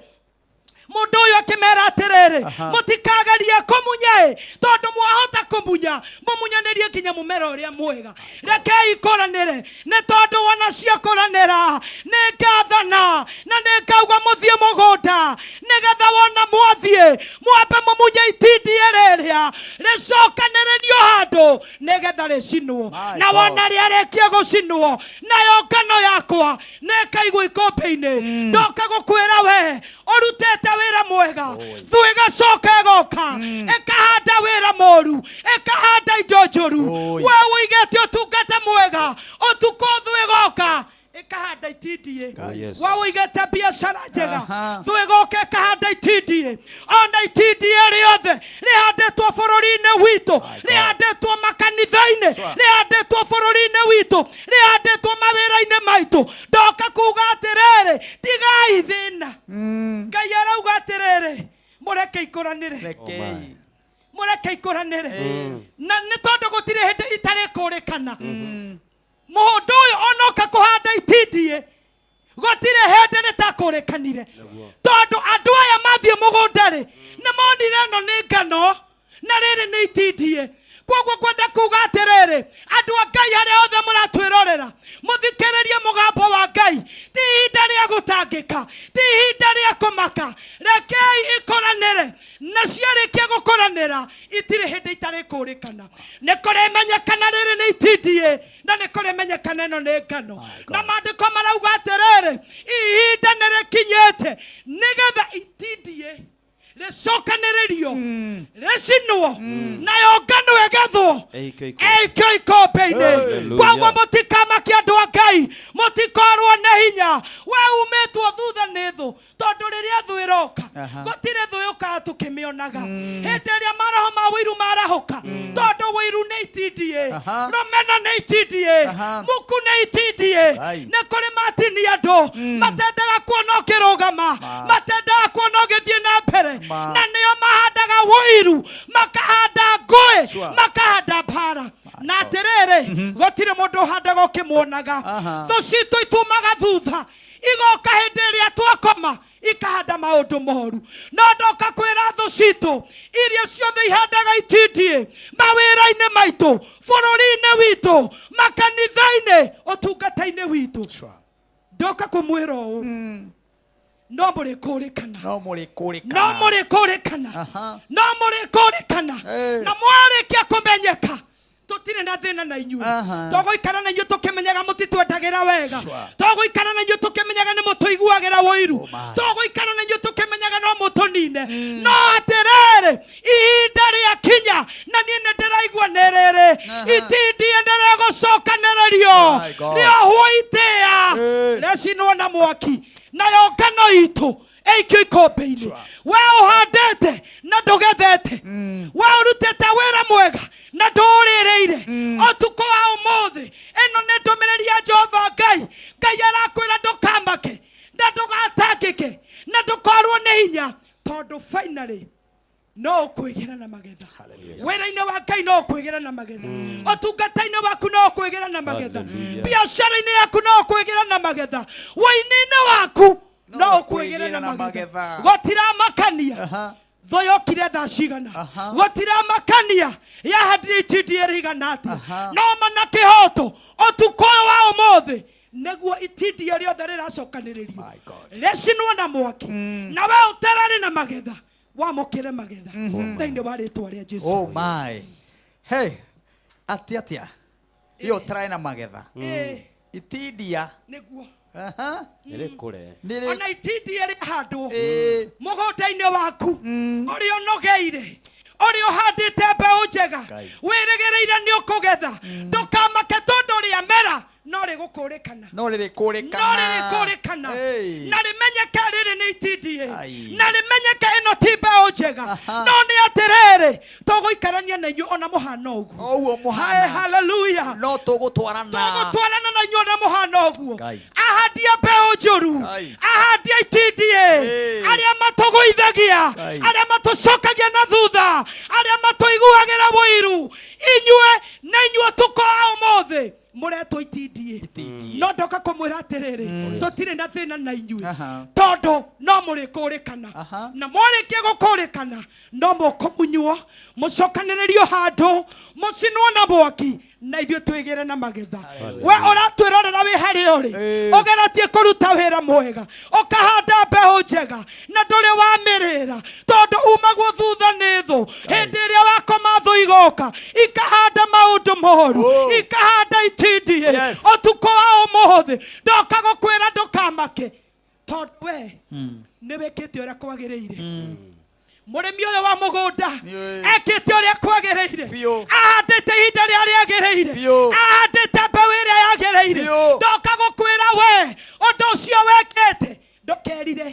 mũndũ ũyũ akĩmera atĩrĩrĩ mũtikagerie kũmunya tondũ mwahota kũmunya mũmunyanĩrie nginya mũmera ũrĩa mwega rekei ikũranĩre nĩ tondũ wona cia kũranĩra nĩ ngathana na nĩ ngauga mũthiĩ mũgũnda nĩgetha wona mwathiĩ mwambe mũmunye itindie rĩrĩa rĩcokanĩrĩrio handũ nĩgetha rĩcinwo na wona rĩarĩkia gũcinwo nayo ngano yakwa nĩ ĩkaigwo ikũmbĩ-inĩ ndoka gũkwĩra we ũrutĩte wĩra mwega thũ ĩgacoka ĩgoka ĩkahanda wĩra mũru ĩkahanda indo njũru we ũigĩte ũtungata mwega ũtukũ thũ ĩgoka ĩkahanda itindie wa ũigĩte biacara njega thũ ĩgoka ĩkahanda itindie ona itindie rĩothe rĩhandĩtwo bũrũri-inĩ witũ rĩhandĩtwo makanitha-inĩ rĩhandĩtwo bũrũri-inĩ witũ rĩhandĩtwo mawĩra-inĩ maitũ ndoka kuga atĩrĩrĩ tigai thĩna Ngai arauga atĩrĩrĩ mũreke ikũranĩre mũreke ikũranĩre na nĩ tondũ gũtirĩ hĩndĩ itarĩ kũrĩkana mũndũ ũyũ onoka kũhanda itindie gũtirĩ hĩndĩ rĩtakũrĩkanire tondũ andũ aya mathiĩ mũgũnda rĩ nĩ monire ĩno nĩ ngano na rĩrĩ nĩ itindiĩ. Koguo kwenda kuga atĩrĩrĩ, andũ a Ngai arĩa othe mũratwĩrorera, mũthikĩrĩrie mũgambo wa Ngai. Ti ihinda rĩa gũtangĩka, ti ihinda rĩa kũmaka. Rekei ikoranĩre, na ciarĩkia gũkũranĩra itirĩ hĩndĩ itarĩ kũrĩkana. Nĩ kũrĩ menyekana rĩrĩ nĩ itindiĩ, na nĩ kũrĩ menyekana ĩno nĩ ngano. Na maandĩko marauga atĩrĩrĩ, ihinda nĩ rĩkinyĩte nĩgetha itindiĩ rĩcokanĩrĩrio rĩcinwo nayo ngano ĩgethwo ĩikio ikombe-inĩ. Koguo mũtikamake andũ a Ngai, mũtikorwo na hinya. We umĩtwo thutha nĩ thũ, tondũ rĩrĩa thũ ĩroka gũtirĩ thũ yũkaga tũkĩmĩonaga. Hĩndĩ ĩrĩa maroho ma wĩiru marahũka, tondũ wĩiru nĩ itindiĩ, rũmena nĩ itindiĩ, muku nĩ itindiĩ. Nĩ kũrĩ matini andũ matendaga kuona ũkĩrũgama, matendaga kuona ũgĩthiĩ na mbere, na nĩo mahandaga wĩiru, makahanda ngũĩ, makahanda mbara. Na atĩrĩrĩ, gũtirĩ mũndũ ũhandaga ũkĩmuonaga. Thũ citũ itumaga thutha, igoka hĩndĩ ĩrĩa twakoma ikahanda maũndũ moru. No ndoka kwĩra thũ citũ iria ciothe ihandaga itindiĩ mawĩra-inĩ maitũ, bũrũri-inĩ witũ, makanitha-inĩ, ũtungata-inĩ witũ, ndoka kũmwĩra ũũ, no mũrĩ kũrĩkana, no mũrĩ kũrĩkana, na mwarĩkia kũmenyeka tutire na thina na inyuĩ. Tũgũikara na inyuĩ tũkĩmenyaga mũtitwendagĩra wega, tũgũikara na inyuĩ tũkĩmenyaga nĩ mũtũiguagĩra wĩiru, tũgũikara na inyuĩ tũkĩmenyaga no mũtũnine. No atĩrĩrĩ, ihinda rĩakinya, na niĩ nĩ ndĩraigua nĩ rĩrĩ, itindiĩ nĩrĩgũcokanĩrĩrio, rĩohwo itĩa, rĩcinwo na mwaki, nayo ngano itũ ĩikio ikombe-inĩ. We ũhandĩte na ndũgethete, we ũrutĩte wĩra mwega na ndũũrĩrĩire, ũtukũ wa ũmũthĩ ĩno nĩ ndũmĩrĩri ya Jehova Ngai. Ngai arakwĩra ndũkamake na ndũgatangĩke na ndũkorwo nĩ hinya, tondũ finally no ũkwĩgĩra na magetha. Wĩra-inĩ wa Ngai no ũkwĩgĩra na magetha, ũtungata-inĩ waku no ũkwĩgĩra na magetha, biacara-inĩ yaku no ũkwĩgĩra na magetha, wĩini-inĩ waku no ũkwĩgĩra na magetha. Gũtiramakania thũ yokire thaa cigana, gũtiramakania yahandire itindiĩ rĩigana atĩa, no mana kĩhoto ũtukũ ũyũ wa ũmũthĩ nĩguo itindiĩ rĩothe rĩracokanĩrĩrio rĩcinwo na mwaki, na we ũtararĩ na magetha wamũkĩre magetha thĩinĩ wa rĩtwa rĩa Jesũ. Oh my. Hey, atia iyo ũtararĩ na magetha itindiĩ nĩguo nĩrĩkũre ona itindiĩ rĩhandwo mũgũnda-inĩ waku ũrĩa ũnogeire, ũrĩa ũhandĩte mbeũ njega, wĩrĩgĩrĩire nĩ ũkũgetha. Ndũkamake tondũ rĩamera no rĩgũkũrĩkana, no rĩrĩkũrĩkana, na rĩmenyeka rĩrĩ nĩ itindiĩ, na rĩmenyeka ĩno ti mbeũ njega. No nĩ atĩrĩrĩ, tũgũikarania na inyuĩ ona mũhano ũguo. Haleluya. No tũgũtwarana na inyuĩ ona mũhano ũguo. Ahandia mbeũ njũru, ahandia itindiĩ, arĩa matũgũithagia, arĩa matũcokagia na thutha, arĩa matũiguagĩra wĩiru, inyuĩ na inyuĩ ũtukũ wa ũmũthĩ mũretwo itindiĩ. No ndoka kũmwĩra atĩrĩrĩ, tũtirĩ na thĩna na inyuĩ, tondũ no mũrĩ kũrĩkana, na mwarĩkia gũkũrĩkana no mũkũmunywo, mũcokanĩrĩrio handũ, mũcinwo na mwaki, na ithuĩ twĩgĩre na magetha. We ũratwĩrorera wĩ harĩa ũrĩ, ũgeretie kũruta wĩra mwega, ũkahanda mbeũ njega, na ndũrĩ wamĩrĩra, tondũ umagwo thutha nĩ thũ. Hĩndĩ ĩrĩa wakoma thũ igoka ikahanda maũndũ moru, ikahanda itindiĩ. Ũtukũ wa ũmũthĩ ndoka gũkwĩra ndũkamake, tondũ we nĩ wĩkĩte ũrĩa kwagĩrĩire. Mũrĩmi ũyũ wa mũgũnda ekĩte ũrĩa kwagĩrĩire, ahandĩte ihinda rĩrĩa rĩagĩrĩire, ahandĩte mbeũ ĩrĩa yagĩrĩire. Ndoka gũkwĩra we ũndũ ũcio wekĩte ndũkerire,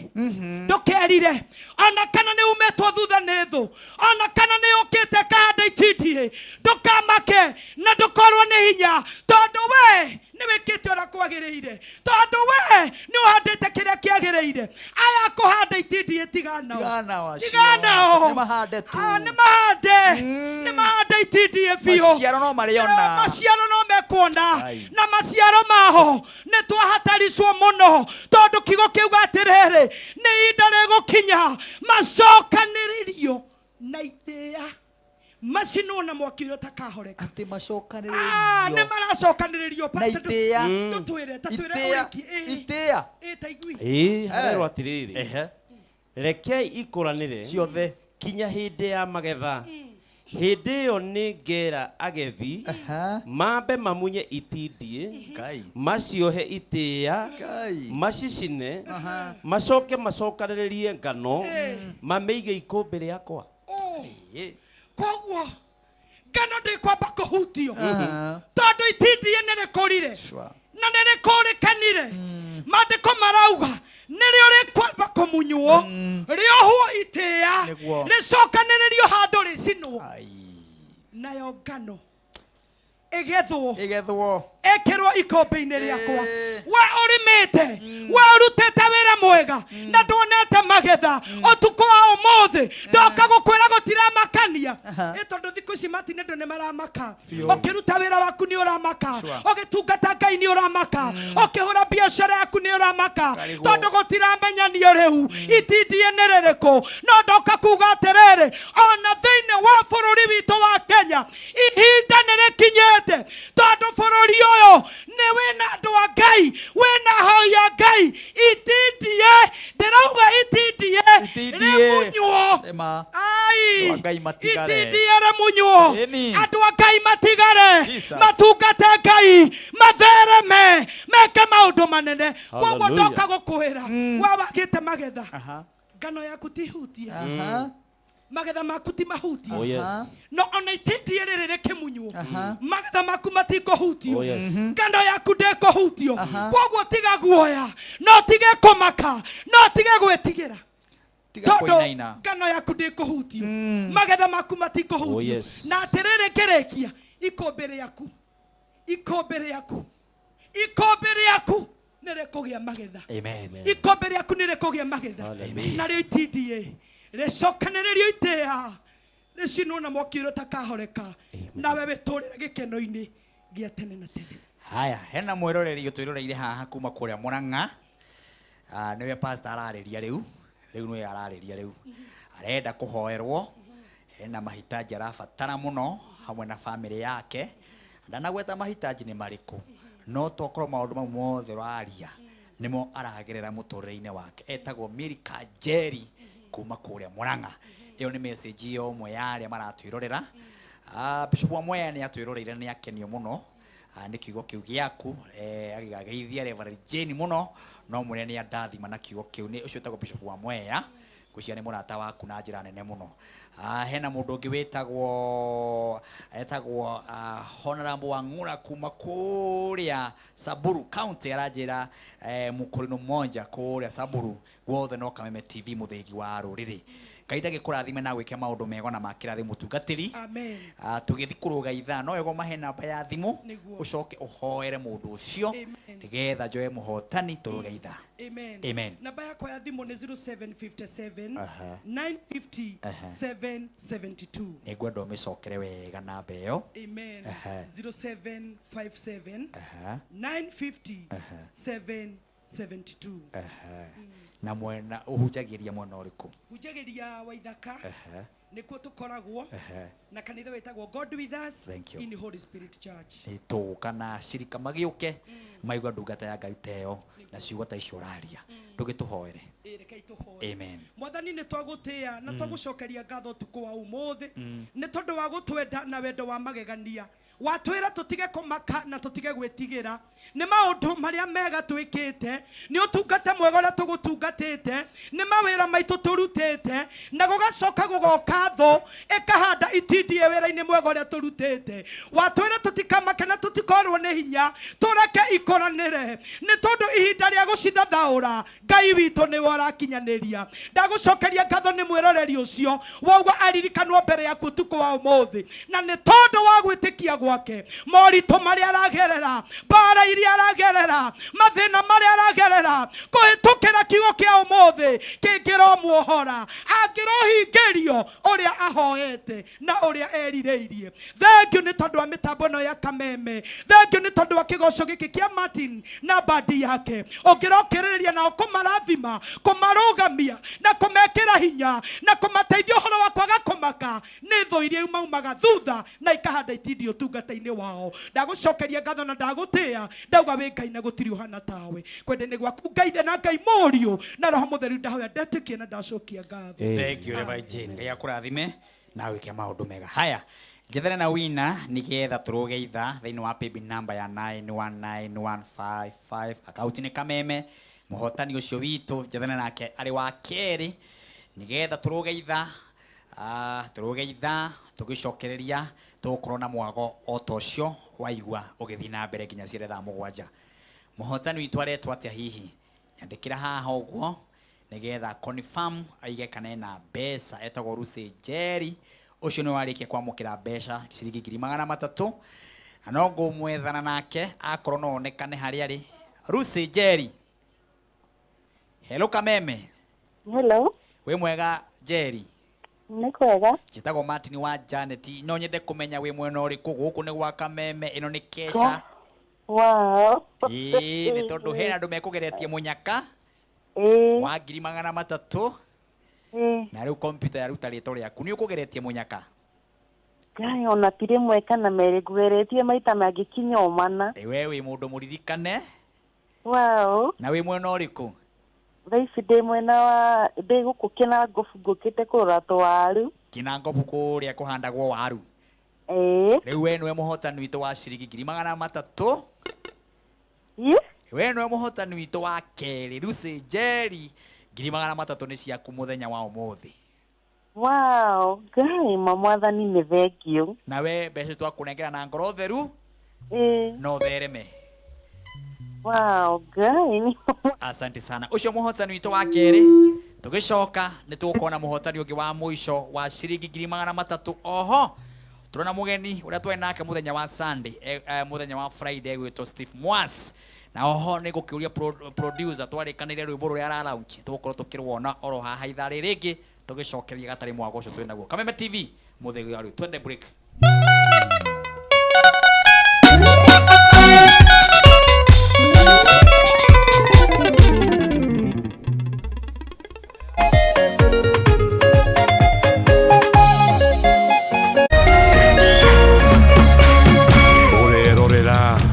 ona kana nĩ umĩtwo thutha nĩ thũ, ona kana nĩ ũkĩte kahanda itindiĩ, ndũkamake na ndũkorwo nĩ hinya, tondũ we nĩ wĩkĩte ũrĩa kwagĩrĩire, tondũ we nĩ ũhandĩte kĩrĩa kĩagĩrĩire. Aya kũhanda itindiĩ tiganao, nĩ mahande itindiĩ biũ, maciaro no mekuona, na maciaro maho nĩ twahataricwo mũno, tondũ kiugo kiuga atĩrĩrĩ, nĩ ihinda rĩgũkinya macokanĩrĩrio na itĩa macino na mwaki uria utakahoreka ati macokanĩrĩrio nĩ maracokanĩrĩrio na itĩa tutwire itĩa taigui harero atiriri rekei ikuranire ciothe kinya hindi ya magetha hindi yo nĩ ngera agethi mambe mamunye itindie maciohe itĩa macicine macoke macokanĩrĩrie ngano mameige ikũmbĩ rĩakwa koguo ngano ndĩkwamba kũhutio tondũ itindie nĩ rĩkũrire na nĩ rĩkũrĩkanire maandĩko marauga nĩrĩo rĩkwamba kũmunywo rĩohwo itĩa rĩcokanĩrĩrio handũ rĩcinwo nayo ngano ĩgethwo ekĩrwo ikũmbĩ-inĩ rĩakwa we ũrĩmĩte we ũrutĩte wĩra mwega na ndwonete magetha ũtukũ wa ũmũthĩ ndoka gũkwĩra gũtiramakania tondũ thikũ ici matinĩ ndũ nĩ maramaka ũkĩruta wĩra waku nĩ ũramaka ũgĩtungata Ngai nĩ ũramaka ũkĩhũra biacara yaku nĩ ũramaka tondũ gũtiramenyanio rĩu itindie nĩ rĩrĩkũ no ndoka kuga atĩrĩrĩ ona thĩinĩ wa bũrũri witũ wa Kenya ihinda nĩ rĩkinyĩte tondũ bũrũri ũyũ nĩ wĩna andũ a Ngai wĩna hoi ya Ngai itindie ndĩrauga itindie rĩmunywo itindie rĩmunywo andũ a Ngai matigare matungate Ngai mathereme meke maũndũ manene koguo ndoka gũkwĩra we wagĩte magetha ngano yaku tihutie magetha maku ti mahutie no ona itindie rĩrĩ rĩkĩmunywo magetha maku matikũhutio ngano yaku ndĩkũhutio koguo tiga guoya no tige kũmaka no tige gwĩtigĩra tondũ ngano yaku ndĩkũhutio magetha maku matikũhutio na atĩrĩrĩ kĩrĩkia ikũmbĩ rĩaku nĩ rĩkũgĩa magetha ikũmbĩ rĩaku nĩ rĩkũgĩa magetha narĩo itindie rĩcokanĩrĩrio itĩa rĩcinwo na mwaki ũrĩa ũtakahoreka nawe wĩtũrĩre gĩkeno-inĩ gĩa tene na tene. Haya, hena mwĩroreri ũtwĩroreire haha kuma kũrĩa Mũrang'a nĩwe pastor ararĩria rĩu nĩwe ararĩria rĩu arenda kũhoerwo hena mahitaji arabatara mũno hamwe na family yake ndanagweta mahitaji nĩ marĩkũ no tokorwo maũndũ mau mothe raria nĩmo aragerera mũtũrĩre-inĩ wake etagwo Milka Jerry kuma kũrĩa Mũrang'a iyo nĩ message yo mwe yarĩa maratwĩrorera Bishop wa Mwea nĩ atwĩroreire nĩ akenio mũno nĩ kiugo kĩu gĩaku agĩgeithia Reverend Jane mũno no mũrĩa nĩ andathima na kiugo kĩu nĩ ũcio etagwo Bishop wa Mwea kucia nĩ mũrata waku na njĩra nene mũno hena mũndũ ũngĩ etagwo Honorable Wang'ura kuma kũrĩa Samburu County aranjĩra mũkũrino mmoja kũrĩa Samburu wothe no Kameme TV mũthĩgi wa rũrĩrĩ Ngai ndagĩkũrathime na gwĩka maũndũ mega na makĩrathi mũtungatĩri amen tũgĩthi kũrũga ithaa no ego mahe namba ya thimũ ũcoke ũhoere mũndũ ũcio nĩgetha njoe mũhotani tũrũga ithaa amen namba yakwa ya thimũ nĩ 0757 950 772 nĩngwenda ũmĩcokere wega namba ĩyo amen 0757 950 772 na mwena uhunjagĩria mwena ũrĩkũ hunjagĩria Waithaka nĩkuo tũkoragwo na kanitha wĩtagwo God with us in Holy Spirit Church tũgũka na cirika magĩũke maigua ndungata ya Ngai teyo na ciugo ta icio ũraria ndũgĩtũhoere amen mwathani nĩ twagũtĩa na twagũcokeria ngatho ũtukũ wa ũmũthĩ nĩ tondũ wa gũtwenda na wendo wa magegania watwĩra tũtige kũmaka na tũtige gwĩtigĩra nĩ maũndũ marĩa mega twĩkĩte nĩ ũtungata mwega ũrĩa tũgũtungatĩte nĩ mawĩra maitũ tũrutĩte na gũgacoka gũgoka thũ ĩkahanda itindie wĩra-inĩ mwega ũrĩa tũrutĩte watwĩra tũtikamake na tũtikorwo nĩ hinya tũreke ikoranĩre nĩ tondũ ihinda rĩa gũcithathaũra Ngai witũ nĩwe ũrakinyanĩria ndagũcokeria ngatho nĩ mwĩroreri ũcio wauga aririkanwo mbere yaku ũtukũ wa ũmũthĩ na nĩ tondũ wa gwĩtĩkia gwake morito maria aragerera bara iria aragerera mathina maria aragerera kuhitukira kiugo kia umuthi kingiro muohora angirohingirio uria ahoete na uria erireirie. Thank you ni tondu wa mitambo no ya Kameme. Thank you ni tondu wa kigoco giki kia Martin na bandi yake ungirokiriria na kumarathima kumarugamia na kumekira hinya na kumateithia horo wa kwaga kumaka ni tho iria umaumaga thutha na ikahanda itindio tungata-ini wao. Ndagucokeria ngatho na ndagutia ndauga wi Ngai na gutiri uhana tawe kwende ni gwaku Ngai na Ngai morio na Roho Mutheru ndahoya ndetikie na ndacokia ngatho. Thank you Reverend Jane. Ngai akurathime na wike maundu mega. Haya njethera na wina nigetha turugeitha thiini wa paybill number ya 919155 account ni Kameme muhotani ucio witu njethera nake ari wa keri nigetha turugeitha tugicokereria tukorwo na mwago otocio waigua ugithi na mbere nginya ciere thaa 7 muhotani witu aretwa atia hihi andikira haha uguo nigetha confirm aige kana na besa etagwo Lucy Jerry ucio ni warikia kwamukira besha ciringi 300 no ngumwethana nake akorwo no onekane hari ari. Lucy Jerry, hello Kameme. Hello. We mwega Jerry? Ni kwega. Jitagwo Martin wa Janet. No nyende kumenya we mwena uriku guku ni gwa Kameme, ino ni Kesha. Wow. Ni tondu hena andu mekugeretie munyaka wa 300 na riu computer ya ruta rito riaku ni ukugeretie munyaka. Ngai ona tire mweka na mere gugeretie maita magikinya omana. Wewe mundu muririkane. Wow. Na we mwena uriku? Thaici ndi mwena wa ndi guku Kinangobu ngukite kurato waru. Kinangobu kuria kuhandagwo waru. Riu we niwe muhotani witu wa ciringi 300. We niwe muhotani witu wa keri Lucy Jerry 300 ni ciaku muthenya wa umuthi. Wow, Ngai mamwathani ni thengio. Na we mbeca twakunengera na ngoro theru no thereme. Wow, Ngai. Asante sana. Ucio muhotani witu wa keri tugicoka ni tukuona muhotani ungi wa muico wa ciringi 300. Oho turona mugeni uria twe nake muthenya wa Sunday muthenya wa Friday gwitwo Steve Mwas. Na oho ni gukiuria producer twarikanire rwimbo ruria ara launch tukorwo tukirwona oro haha ithari ringi tugicokeria gatari mwago ucio twinaguo. Kameme TV muthegi wa twende break.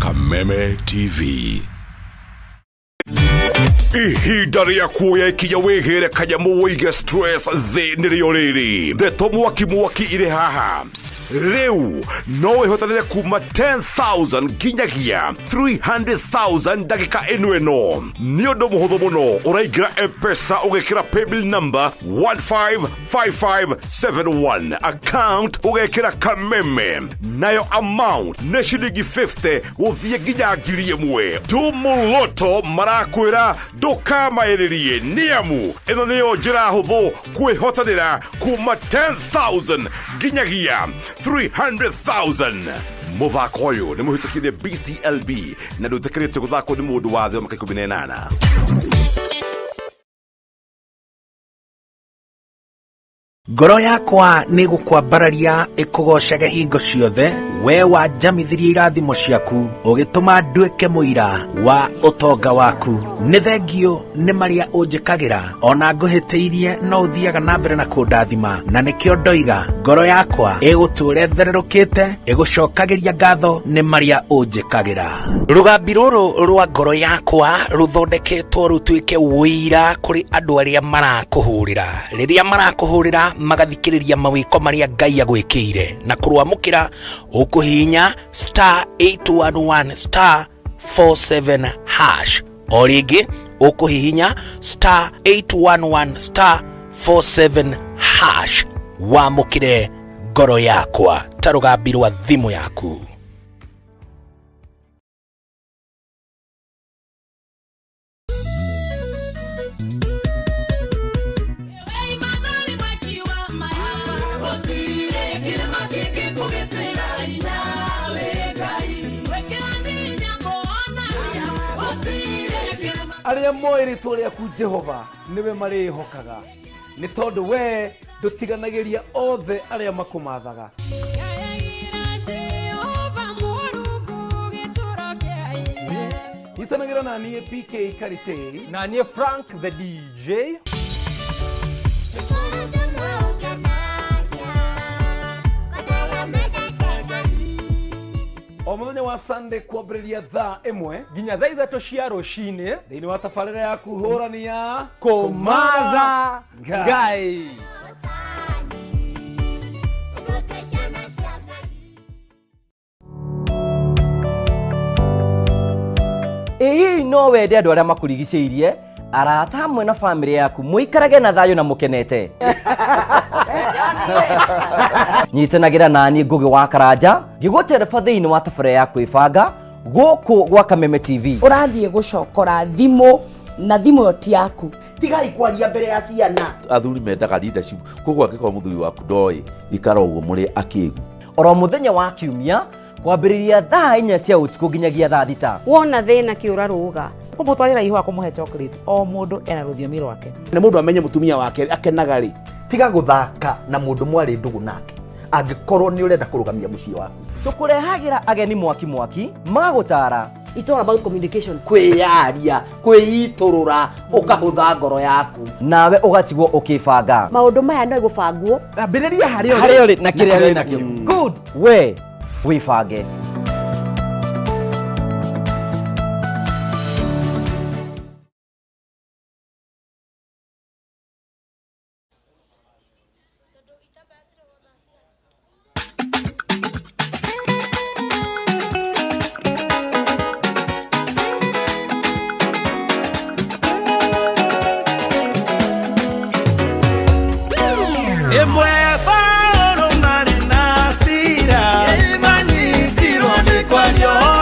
Kameme TV. Ihinda ria kuoya ikinya wigire kanyamu wige stress thi nirio riri ndeto mwaki ire haha riu no ihotanire kuma 10,000 nginyagia 300,000 ndagika eno ni undu muhuthu muno uraigira M-Pesa ugekira paybill number 155571 account ugekira Kameme nayo amount ni ciringi 50 guthie nginya 1,000 Tumoloto marakwira ndukamairirie niamu ino niyo njira huthu kwihotanira kuma 10,000 nginyagia 300,000 muthako uyu ni muhitukirie BCLB na ndutekerete guthako ni mundu wa thio maka 18. Ngoro yakwa ni gukwambararia ikugocage hingo ciothe we wanjamithirie irathimo ciaku ugituma nduike muira wa utonga waku. Ni thengio ni maria unjikagira ona nguhitiirie no uthiaga na mbere na kundathima na nikio ndoiga ngoro yakwa iguture thererukite igucokagiria ngatho ni maria unjikagira. Rugambi ruru rwa ngoro yakwa ruthondeketwo rutuike wira kuri andu aria marakuhurira riria marakuhurira magathikiriria mawiko maria Ngai agwikire na kurwamukira ukuhinya *811 *47# origi ukuhinya *811 *47# wamukire ngoro yakwa ta rugambi rwa thimu yaku. Kilima kiki kugetera inawe Aria moiri tole ku Jehova niwe marihokaga ni tondu we ndutiganagiria othe aria makumathaga. Itanagira na niye PK Karite na niye Frank the DJ. O muthenya wa Sunday kwambĩrĩria thaa 1 nginya thaa 3 cia rũcinĩ thĩinĩ wa tabarĩra ya kũhũrania kũmatha Ngai. Ĩĩ no wende andũ arĩa makũrigicĩirie arata hamwe na bamĩrĩ yaku mũikarage na thayũ na mũkenete. Nyitanagĩra naniĩ Ngugi wa Karanja ngĩgũtereba thĩinĩ wa tabarĩra ya kwĩbanga gũkũ gwa Kameme TV. Ũrathiĩ gũcokora thimũ na thimũ ĩyo ti yaku. Tigai kwaria mbere ya ciana. Athuri mendaga leadership koguo angĩkorwo mũthuri waku ndoĩ ikara ũguo mũrĩ akĩgu. Oro mũthenya wa Kiumia kwambĩrĩria thaa 4 cia ũtukũ nginyagia thaa 6. Wona thĩna kĩũra rũga kũmũtwarĩra ihũa kũmũhe chocolate o mũndũ ena rũthiomi rwake. Nĩ mũndũ amenye mũtumia wake akenaga rĩ, tiga gũthaka na mũndũ mwarĩ ndũgũ nake angĩkorwo nĩ ũrenda kũrũgamia mũciĩ waku. Tũkũrehagĩra ageni mwaki magũtara. It's all about communication. Kwĩyaria, kwĩitũrũra, ũkahũtha ngoro yaku, nawe ũgatigwo ũkĩbanga. Maũndũ maya no igũbangwo ambĩrĩria harĩa ũrĩ na kĩrĩa wĩ nakĩo. Good. We wĩbange. Yo